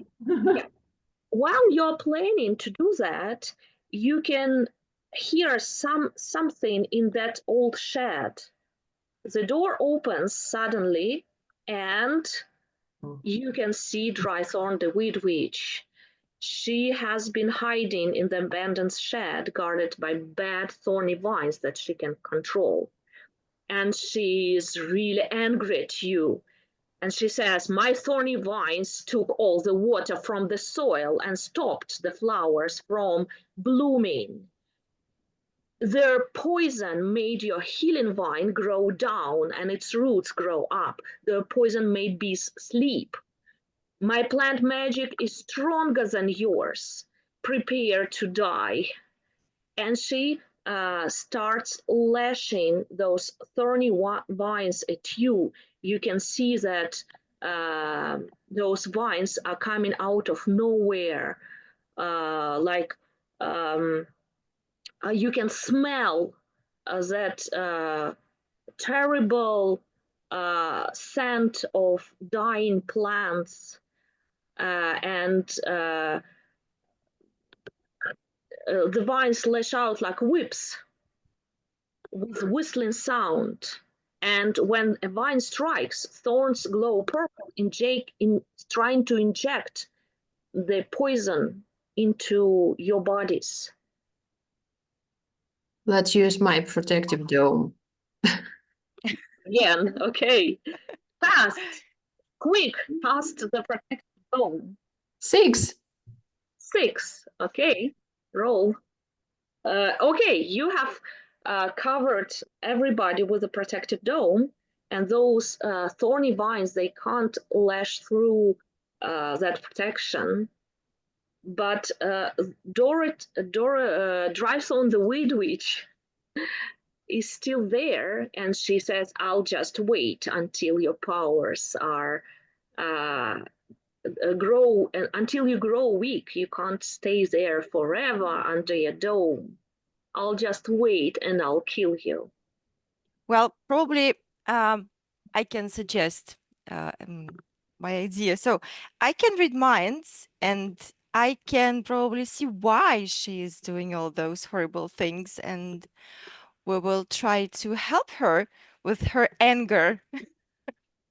While you're planning to do that, you can hear something in that old shed. The door opens suddenly, and You can see Drythorn, the weed witch. She has been hiding in the abandoned shed, guarded by bad thorny vines that she can control. And she is really angry at you. And she says, my thorny vines took all the water from the soil and stopped the flowers from blooming. Their poison made your healing vine grow down and its roots grow up. Their poison made bees sleep. My plant magic is stronger than yours. Prepare to die. And she starts lashing those thorny vines at you. You can see that those vines are coming out of nowhere. You can smell that terrible scent of dying plants, and the vines lash out like whips with whistling sound. And when a vine strikes, thorns glow purple, trying to inject the poison into your bodies. Let's use my protective dome. Again, okay. Fast, quick, past the protective dome. 6. 6, okay, roll. Okay, you have covered everybody with a protective dome, and those thorny vines, they can't lash through that protection. But Drythorn, the weed witch, is still there, and she says, I'll just wait until your powers are grow, until you grow weak. You can't stay there forever under your dome. I'll just wait and I'll kill you. Well, probably I can suggest my idea. So I can read minds, and I can probably see why she is doing all those horrible things, and we will try to help her with her anger.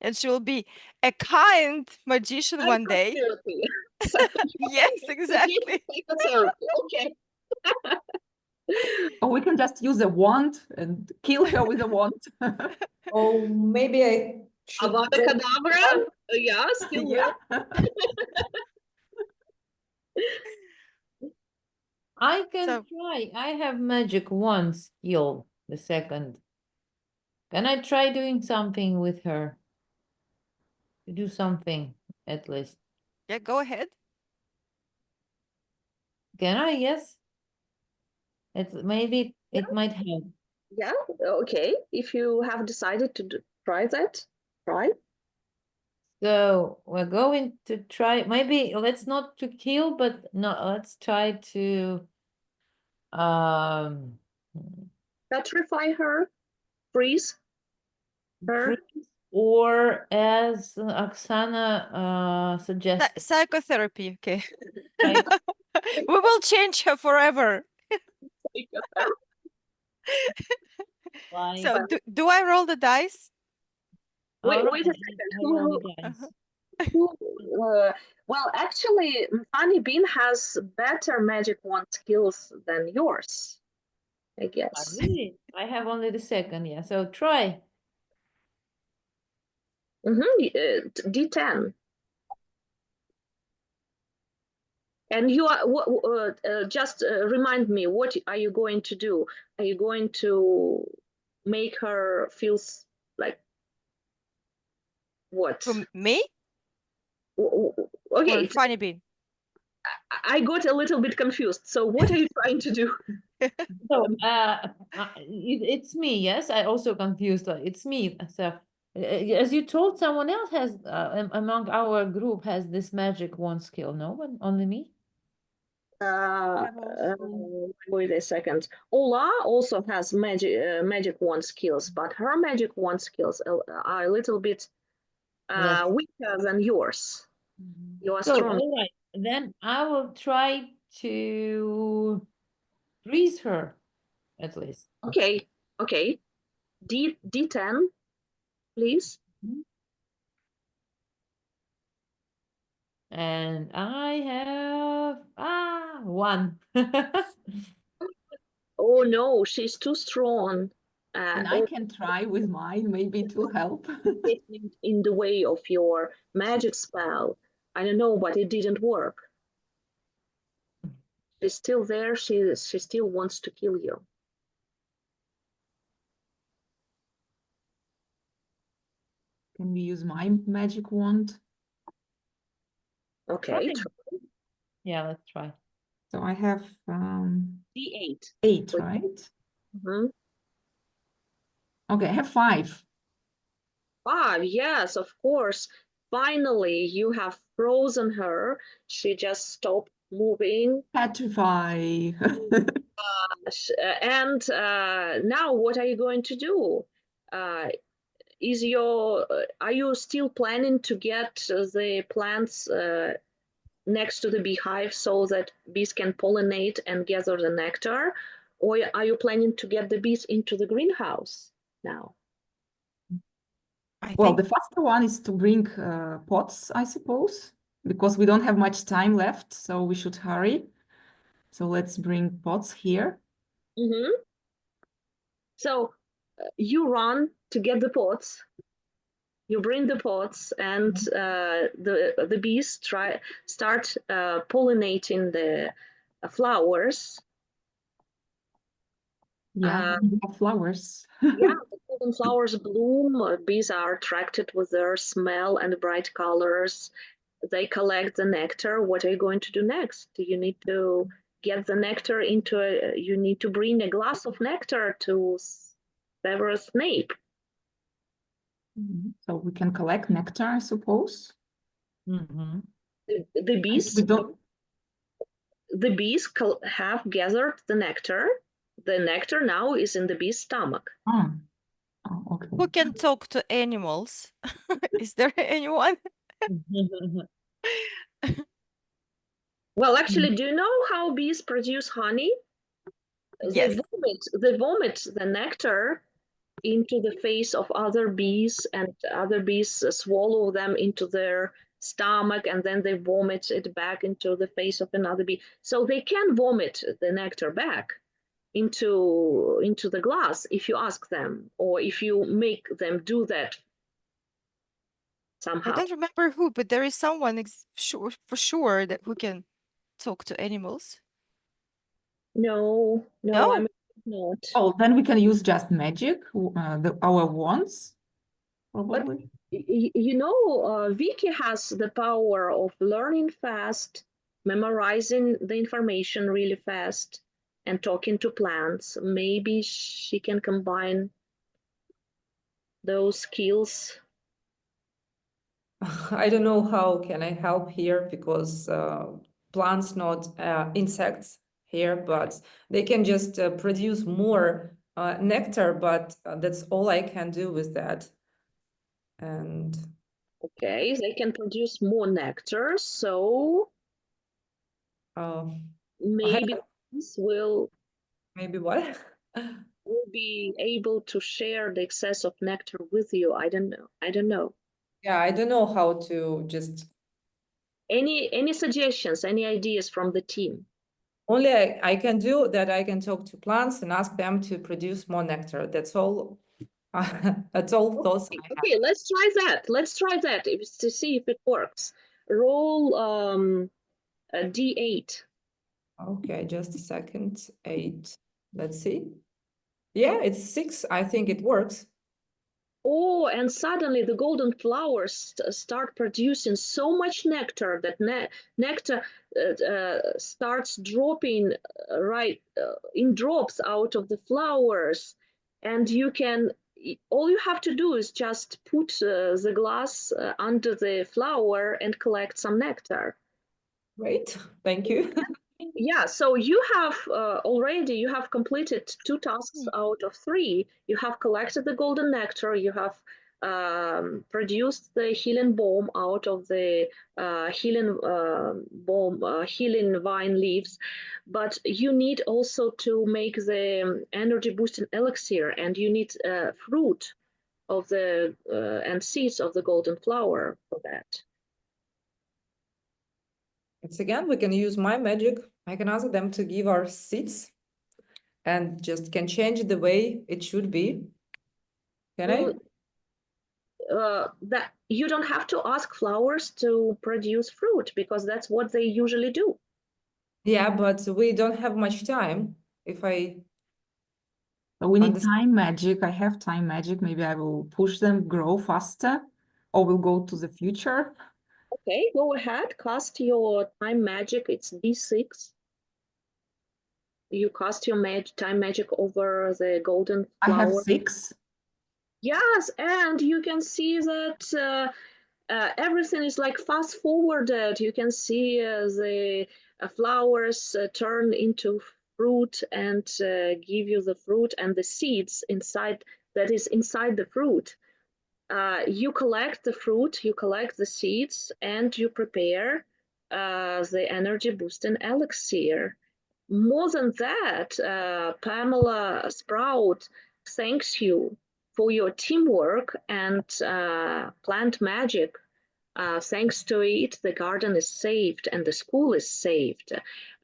And she will be a kind magician one day. Yes, exactly. Okay. Or we can just use a wand and kill her with a wand. Oh, maybe I should. Avada Kedavra? Yeah, still Yeah. I can So- try. I have magic wand skill, the second. Can I try doing something with her? To do something, at least. Yeah, go ahead. Can I? Yes. Maybe it might help. Yeah, okay. If you have decided to try that, try. So we're going to try, maybe let's not to kill, but no, let's try to Petrify her, freeze her. freeze, or as Oksana suggested. Psychotherapy, okay. Right? We will change her forever. So do I roll the dice? Wait, All wait a right, second. I roll the dice. Well, actually, Funny Bean has better magic wand skills than yours, I guess. Really? I have only the second, yeah. So try. D10. And you are just remind me, what are you going to do? Are you going to make her feel like what? From me Okay, or Funny Bean? I got a little bit confused. So what are you trying to do? So it's me, yes. I also confused. It's me. So as you told, someone else has among our group has this magic wand skill. No one, only me. Wait a second. Ola also has magic wand skills, but her magic wand skills are a little bit weaker than yours. You are So, strong. all right. Then I will try to freeze her, at least. Okay, okay. D10, please. And I have 1. Oh no, she's too strong. And I can try with mine, maybe to help. Getting in the way of your magic spell. I don't know, but it didn't work. She's still there. She still wants to kill you. Can we use my magic wand? Okay. Yeah, let's try. So I have D8. 8, right? Mm-hmm. Okay, I have 5. 5, yes, of course. Finally, you have frozen her. She just stopped moving. Petrify. And now what are you going to do? Are you still planning to get the plants next to the beehive so that bees can pollinate and gather the nectar? Or are you planning to get the bees into the greenhouse now? Well, the faster one is to bring pots, I suppose, because we don't have much time left, so we should hurry. So let's bring pots here. Mm-hmm. So you run to get the pots. You bring the pots, and the bees start pollinating the flowers. Yeah, we have flowers. Yeah, when flowers bloom, bees are attracted with their smell and bright colors. They collect the nectar. What are you going to do next? You need to get the nectar into you need to bring a glass of nectar to Severus Snape. So we can collect nectar, I suppose. Mm-hmm. The bees. The bees have gathered the nectar. The nectar now is in the bee's stomach. Oh, okay. Who can talk to animals? Is there anyone? Well, actually, do you know how bees produce honey? Yes. They vomit the nectar into the face of other bees, and other bees swallow them into their stomach, and then they vomit it back into the face of another bee. So they can vomit the nectar back into the glass if you ask them, or if you make them do that somehow. I don't remember who, but there is someone for sure that who can talk to animals. No, I'm not. Oh, then we can use just magic, our wands, probably. But Vicky has the power of learning fast, memorizing the information really fast, and talking to plants. Maybe she can combine those skills. I don't know how can I help here, because plants, not insects here, but they can just produce more nectar, but that's all I can do with that. And okay, they can produce more nectar, so maybe this will what? will be able to share the excess of nectar with you. I don't know. Yeah, I don't know how to just. Any suggestions, any ideas from the team? Only I can do that. I can talk to plants and ask them to produce more nectar. That's all. That's all those. Okay, let's try that to see if it works. Roll a D8. Okay, just a second. 8. Let's see. Yeah, it's 6. I think it works. Oh, and suddenly the golden flowers start producing so much nectar that nectar starts dropping in drops out of the flowers, and all you have to do is just put the glass under the flower and collect some nectar. Great, thank you. Yeah, so you have you have completed 2 tasks out of 3. You have collected the golden nectar, you have produced the healing balm out of the healing vine leaves, but you need also to make the energy boosting elixir, and you need fruit of the and seeds of the golden flower for that. It's again, we can use my magic. I can ask them to give our seats and just can change the way it should be. Can I? That you don't have to ask flowers to produce fruit because that's what they usually do. Yeah, but we don't have much time. If I So we need understand. time magic. I have time magic. Maybe I will push them grow faster, or we'll go to the future. Okay, go ahead, cast your time magic. It's D6. You cast your time magic over the golden flower. I have 6. Yes, and you can see that everything is like fast forwarded. You can see the flowers turn into fruit and give you the fruit and the seeds inside that is inside the fruit. You collect the fruit, you collect the seeds, and you prepare the energy boosting elixir. More than that, Pamela Sprout thanks you for your teamwork and plant magic. Thanks to it, the garden is saved and the school is saved.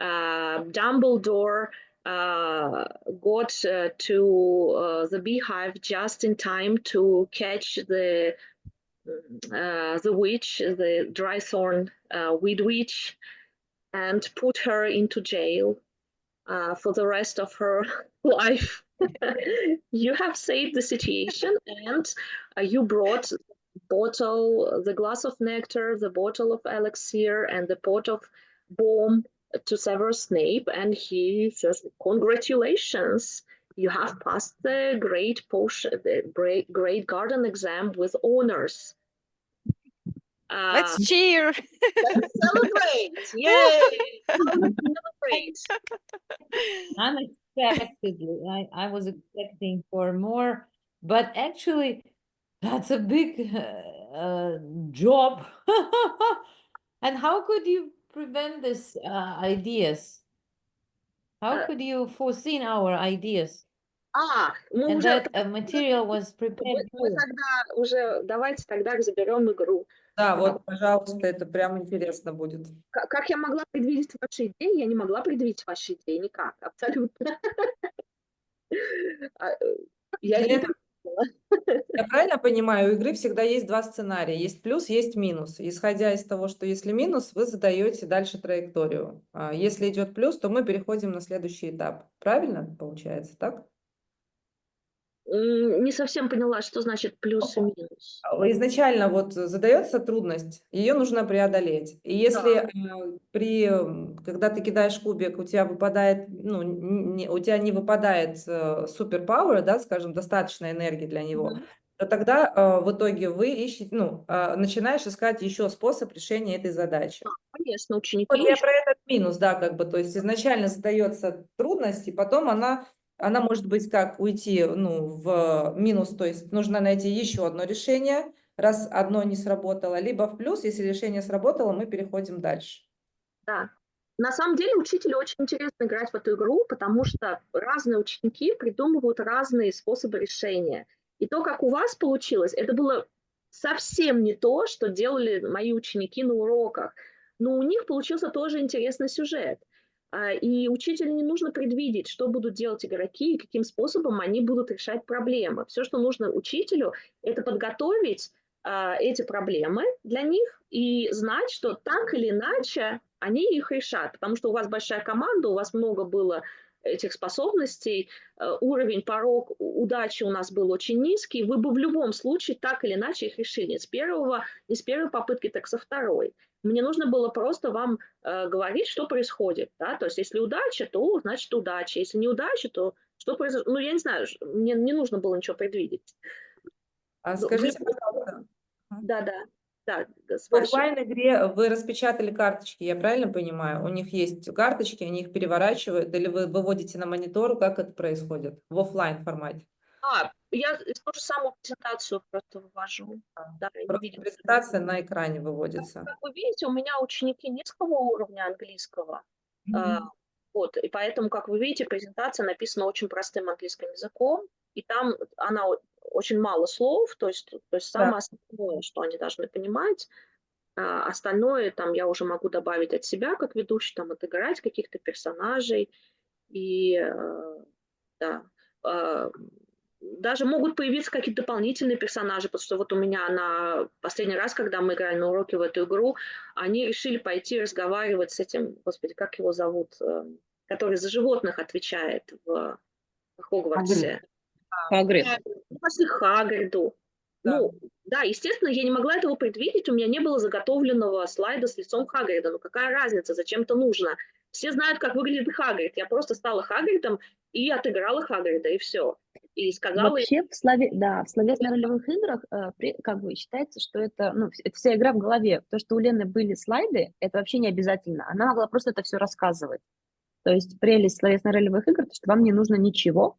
Dumbledore got to the beehive just in time to catch the witch, the drythorn weed witch, and put her into jail for the rest of her life. You have saved the situation, and you brought the glass of nectar, the bottle of elixir, and the pot of balm to Severus Snape, and he says, "Congratulations! You have passed the great garden exam with honors." Let's cheer. Let's celebrate! Yay! Celebrate! Unexpectedly, I was expecting for more, but actually, that's a big job. And how could you prevent this ideas? How could you foresee our ideas? Мы And уже that material was prepared. мы тогда уже давайте тогда заберем игру. Да, вот, пожалуйста, это прям интересно будет. Как я могла предвидеть ваши идеи? Я не могла предвидеть ваши идеи никак, абсолютно. Я не Я правильно понимаю, у игры всегда есть два сценария. Есть плюс, есть минус. Исходя из того, что если минус, вы задаете дальше траекторию. А если идет плюс, то мы переходим на следующий этап. Правильно получается, так? не совсем поняла, что значит плюс и минус. Изначально вот задается трудность, ее нужно преодолеть. И если когда ты кидаешь кубик, у тебя выпадает, у тебя не выпадает суперпауэр, да, скажем, достаточно энергии для него, то тогда в итоге вы ищете, начинаешь искать еще способ решения этой задачи. Конечно, ученики. Вот я про этот минус, да, как бы, то есть изначально задается трудность, и потом она может быть как уйти в минус, то есть нужно найти еще одно решение, раз одно не сработало, либо в плюс, если решение сработало, мы переходим дальше. Да. На самом деле учителю очень интересно играть в эту игру, потому что разные ученики придумывают разные способы решения. И то, как у вас получилось, это было совсем не то, что делали мои ученики на уроках. Но у них получился тоже интересный сюжет. И учителю не нужно предвидеть, что будут делать игроки и каким способом они будут решать проблемы. Все, что нужно учителю, это подготовить эти проблемы для них и знать, что так или иначе они их решат. Потому что у вас большая команда, у вас много было этих способностей, уровень, порог удачи у нас был очень низкий, вы бы в любом случае так или иначе их решили. Не с первой попытки, так со второй. Мне нужно было просто вам говорить, что происходит. Да? То есть если удача, то значит удача. Если неудача, то что произойдет? Я не знаю, мне не нужно было ничего предвидеть. Скажите, пожалуйста. Да, В офлайн-игре вы распечатали карточки, я правильно понимаю? У них есть карточки, они их переворачивают, или вы выводите на монитор, как это происходит в офлайн формате? Я ту же самую презентацию просто вывожу. Да, презентация на экране выводится. Как вы видите, у меня ученики низкого уровня английского. И поэтому, как вы видите, презентация написана очень простым английским языком, и там она очень мало слов, то есть самое основное, что они должны понимать. Остальное там я уже могу добавить от себя как ведущий, там отыграть каких-то персонажей. И да, даже могут появиться какие-то дополнительные персонажи, потому что вот у меня на последний раз, когда мы играли на уроке в эту игру, они решили пойти разговаривать с этим, господи, как его зовут, который за животных отвечает в Хогвартсе. Хагрид. После Хагриду. Да. Ну, да, естественно, я не могла этого предвидеть, у меня не было заготовленного слайда с лицом Хагрида. Ну, какая разница, зачем это нужно? Все знают, как выглядит Хагрид. Я просто стала Хагридом и отыграла Хагрида, и все. И сказала... Вообще, в словесно-ролевых играх как бы считается, что это, ну, это вся игра в голове. То, что у Лены были слайды, это вообще не обязательно. Она могла просто это все рассказывать. То есть прелесть словесно-ролевых игр, то, что вам не нужно ничего,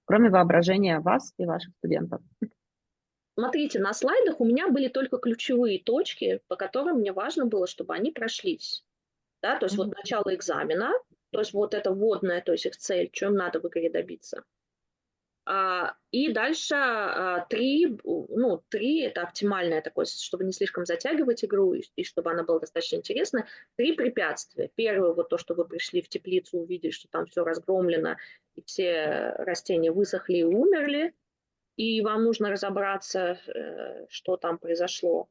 кроме воображения вас и ваших студентов. Смотрите, на слайдах у меня были только ключевые точки, по которым мне важно было, чтобы они прошлись. Да, то есть вот начало экзамена, то есть вот это вводное, то есть их цель, что им надо в игре добиться. И дальше 3 это оптимальное такое, чтобы не слишком затягивать игру и чтобы она была достаточно интересной. 3 препятствия. Первое, вот то, что вы пришли в теплицу, увидели, что там все разгромлено, и все растения высохли и умерли, и вам нужно разобраться, что там произошло.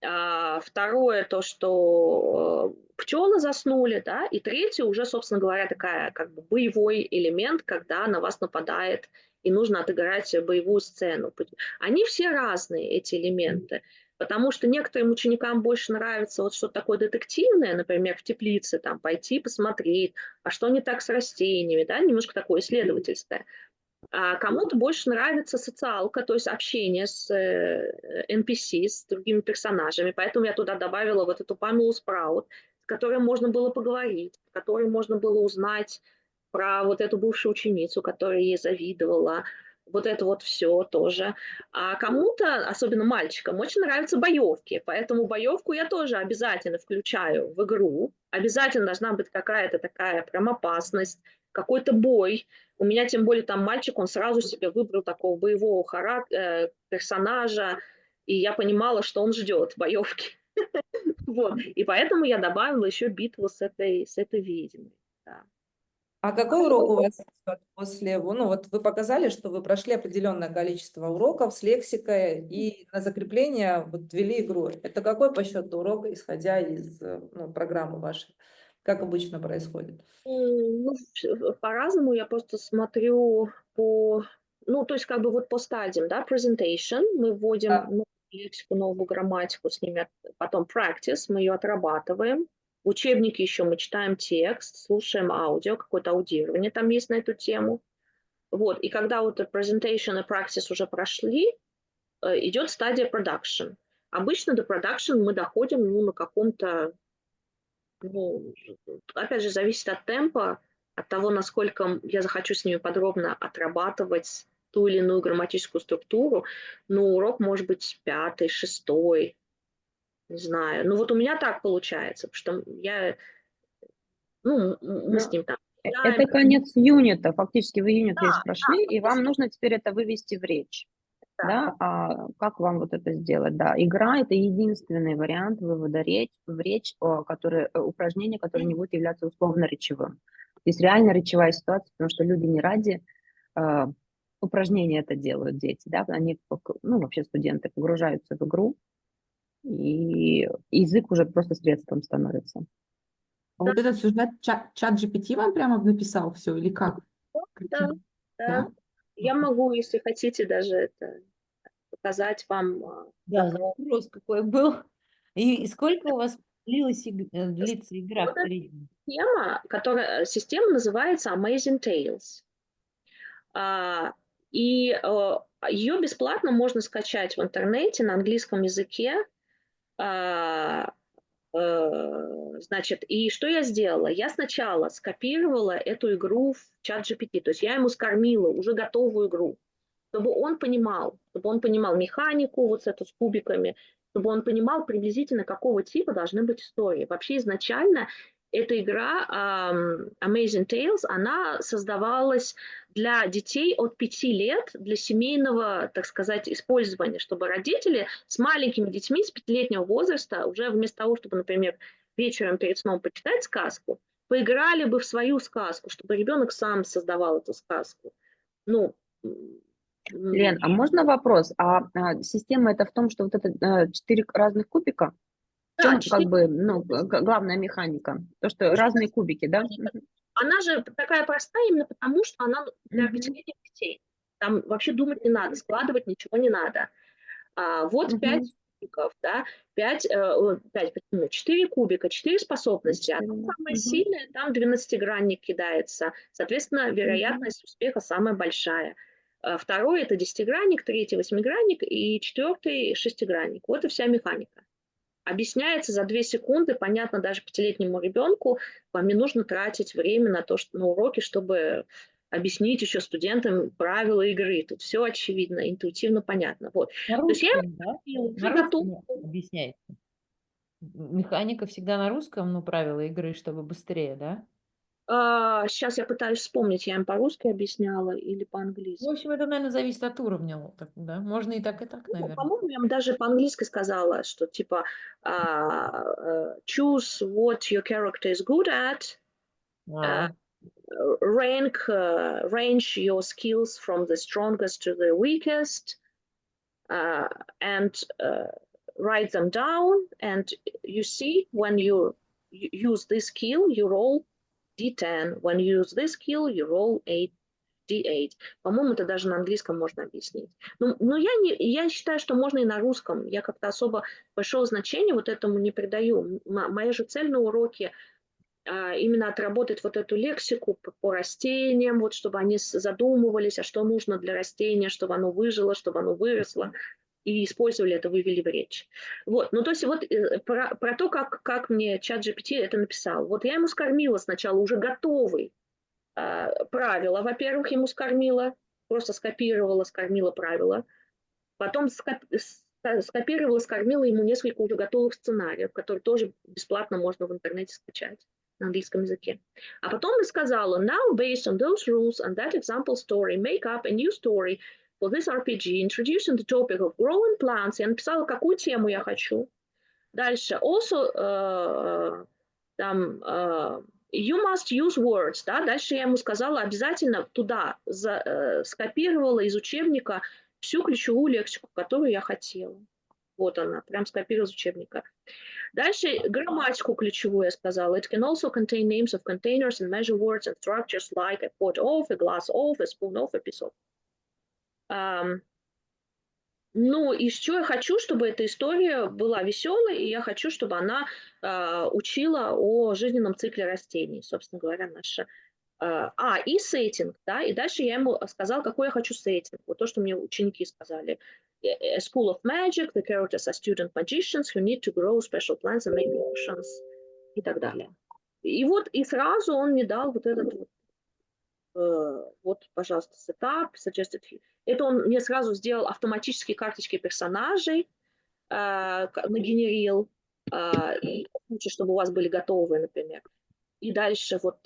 Второе, то, что пчелы заснули, да, и третье уже, собственно говоря, такая как бы боевой элемент, когда на вас нападает и нужно отыграть боевую сцену. Они все разные, эти элементы, потому что некоторым ученикам больше нравится вот что-то такое детективное, например, в теплице, там, пойти посмотреть, а что не так с растениями, да, немножко такое исследовательское. А кому-то больше нравится социалка, то есть общение с NPC, с другими персонажами. Поэтому я туда добавила вот эту Памелу Спраут, с которой можно было поговорить, с которой можно было узнать про вот эту бывшую ученицу, которая ей завидовала. Вот это вот все тоже. А кому-то, особенно мальчикам, очень нравятся боевки. Поэтому боевку я тоже обязательно включаю в игру. Обязательно должна быть какая-то такая прям опасность, какой-то бой. У меня, тем более, там мальчик, он сразу себе выбрал такого боевого персонажа, и я понимала, что он ждет боевки. Вот. И поэтому я добавила еще битву с этой ведьмой. Да. А какой урок у вас после, ну вот вы показали, что вы прошли определенное количество уроков с лексикой и на закрепление вот ввели игру. Это какой по счету урок, исходя из программы вашей? Как обычно происходит? Ну, по-разному я просто смотрю то есть как бы вот по стадиям, да, presentation, мы вводим новую лексику, новую грамматику с ними, потом practice, мы ее отрабатываем. В учебнике еще мы читаем текст, слушаем аудио, какое-то аудирование там есть на эту тему. Вот, и когда вот presentation и practice уже прошли, идет стадия production. Обычно до production мы доходим на каком-то, опять же, зависит от темпа, от того, насколько я захочу с ними подробно отрабатывать ту или иную грамматическую структуру. Но урок может быть 5-й, 6-й, не знаю. Ну вот у меня так получается, потому что мы с ним там. Это конец юнита, фактически вы юнит весь прошли, и вам нужно теперь это вывести в речь. Да. А как вам вот это сделать? Да, игра – это единственный вариант вывода в речь, упражнение, которое не будет являться условно-речевым. То есть реально речевая ситуация, потому что люди не ради упражнения это делают, дети, да, они, вообще студенты погружаются в игру, и язык уже просто средством становится. А вот этот сюжет чат-GPT вам прямо написал все или как? Да. Я могу, если хотите, даже это показать вам. Да, вопрос какой был. И сколько у вас длится игра? Система называется Amazing Tales. И ее бесплатно можно скачать в интернете на английском языке. Значит, и что я сделала? Я сначала скопировала эту игру в чат-GPT, то есть я ему скормила уже готовую игру, чтобы он понимал механику вот с эту с кубиками, чтобы он понимал приблизительно, какого типа должны быть истории. Вообще изначально эта игра Amazing Tales, она создавалась для детей от 5 лет, для семейного, так сказать, использования, чтобы родители с маленькими детьми с 5-летнего возраста уже вместо того, чтобы, например, вечером перед сном почитать сказку, поиграли бы в свою сказку, чтобы ребенок сам создавал эту сказку. Ну, Лен, а можно вопрос? Система это в том, что вот это 4 разных кубика? В да, чем 4 как бы, ну, главная механика? То, что разные кубики, да? Она же такая простая именно потому, что она для 5-летних детей. Там вообще думать не надо, складывать ничего не надо. Вот 5 кубиков, да, 4 кубика, 4 способности. А там самое сильное, там 12-гранник кидается. Соответственно, вероятность успеха самая большая. Второй – это 10-гранник, третий – 8-гранник и четвертый – 6-гранник. Вот и вся механика. Объясняется за 2 секунды, понятно даже 5-летнему ребенку, вам не нужно тратить время на то, что на уроки, чтобы объяснить еще студентам правила игры. Тут все очевидно, интуитивно понятно. Вот. На То есть я русском, да? уже На готова. русском объясняется. Механика всегда на русском, ну, правила игры, чтобы быстрее, да? Сейчас я пытаюсь вспомнить, я им по-русски объясняла или В по-английски. общем, это, наверное, зависит от уровня, вот так, да? Можно и так, Ну, наверное. по-моему, я им даже по-английски сказала, что типа choose what your character is good at, range your skills from the strongest to the weakest, and write them down. And you see, when you use this skill, you roll D10. When you use this skill, you roll D8. По-моему, это даже на английском можно объяснить. Но я считаю, что можно и на русском. Я как-то особо большого значения вот этому не придаю. Моя же цель на уроке именно отработать вот эту лексику по растениям, вот чтобы они задумывались, а что нужно для растения, чтобы оно выжило, чтобы оно выросло, и использовали это, вывели в речь. Вот, ну то есть вот про то, как мне чат-GPT это написал. Вот я ему скормила сначала уже готовый правила, во-первых, ему скормила, просто скопировала, скормила правила. Потом скопировала, скормила ему несколько уже готовых сценариев, которые тоже бесплатно можно в интернете скачать на английском языке. А потом я сказала, now based on those rules and that example story, make up a new story for this RPG, introducing the topic of growing plants. Я написала, какую тему я хочу. Дальше, also, you must use words, да, дальше я ему сказала, обязательно туда скопировала из учебника всю ключевую лексику, которую я хотела. Вот она, прям скопировала из учебника. Дальше грамматику ключевую я сказала. It can also contain names of containers and measure words and structures like a pot of, a glass of, a spoon of, a piece of. Ну, и еще я хочу, чтобы эта история была веселой, и я хочу, чтобы она учила о жизненном цикле растений, собственно говоря, наша. И сеттинг, да, и дальше я ему сказала, какой я хочу сеттинг, вот то, что мне ученики сказали. A school of magic, the characters are student magicians who need to grow special plants and make potions, и так далее. И вот, и сразу он мне дал вот этот вот, пожалуйста, setup, suggested. Это он мне сразу сделал автоматические карточки персонажей, нагенерил, и лучше, чтобы у вас были готовые, например. И дальше вот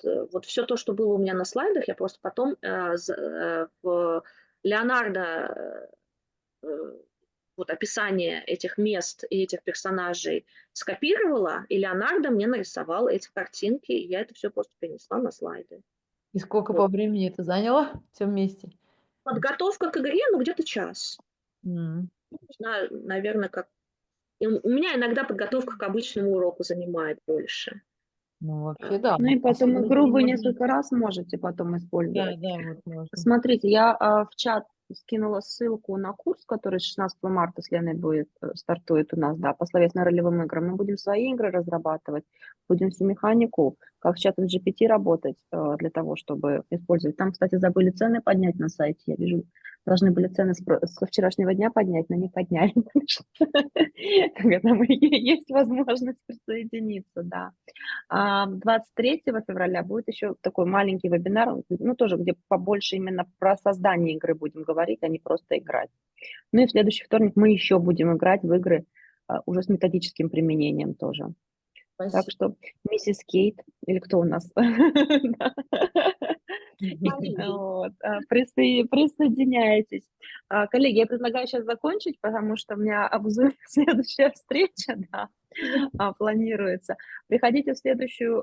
все то, что было у меня на слайдах, я просто потом в Леонардо вот описание этих мест и этих персонажей скопировала, и Леонардо мне нарисовал эти картинки, и я это все просто перенесла на слайды. И сколько Вот. по времени это заняло все вместе? Подготовка к игре, ну, где-то час. Не знаю, наверное, как... И у меня иногда подготовка к обычному уроку занимает больше. Ну, вообще, да. Ну и потом Особенно игру вы можно- несколько раз можете потом Да, использовать. да, вот можно. Смотрите, я в чат скинула ссылку на курс, который 16 марта с Леной будет, стартует у нас, да, по словесно-ролевым играм. Мы будем свои игры разрабатывать, будем всю механику, как с чатом GPT работать для того, чтобы использовать. Там, кстати, забыли цены поднять на сайте. Я вижу, должны были цены со вчерашнего дня поднять, но не подняли. Когда есть возможность присоединиться, да. 23 февраля будет еще такой маленький вебинар, ну тоже, где побольше именно про создание игры будем говорить, а не просто играть. Ну и в следующий вторник мы еще будем играть в игры уже с методическим применением тоже. Так что миссис Кейт, или кто у нас? Да. Вот, присоединяйтесь. Коллеги, я предлагаю сейчас закончить, потому что у меня обзор следующая встреча, да, планируется. Приходите в следующую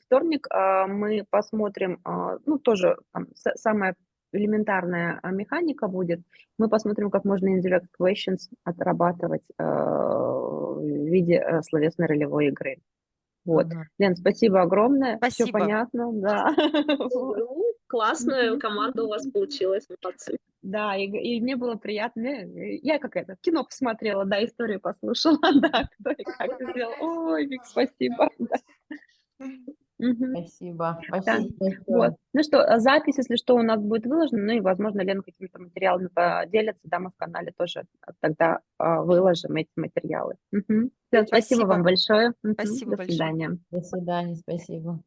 вторник, мы посмотрим, ну, тоже там, самая элементарная механика будет. Мы посмотрим, как можно indirect questions отрабатывать в виде словесной ролевой игры. Вот. Лен, спасибо огромное. Все Спасибо. понятно, да. Классная команда у вас получилась, молодцы. Да, и мне было приятно. Я как это, кино посмотрела, да, историю послушала, да, кто и как сделал. Ой, Вик, спасибо. Да. Спасибо. Да. Спасибо большое. Вот. Ну что, запись, если что, у нас будет выложена, ну и, возможно, Лена какими-то материалами поделится, да, мы в канале тоже тогда выложим эти материалы. Всё, спасибо вам большое. Спасибо До большое. свидания. До свидания. Спасибо.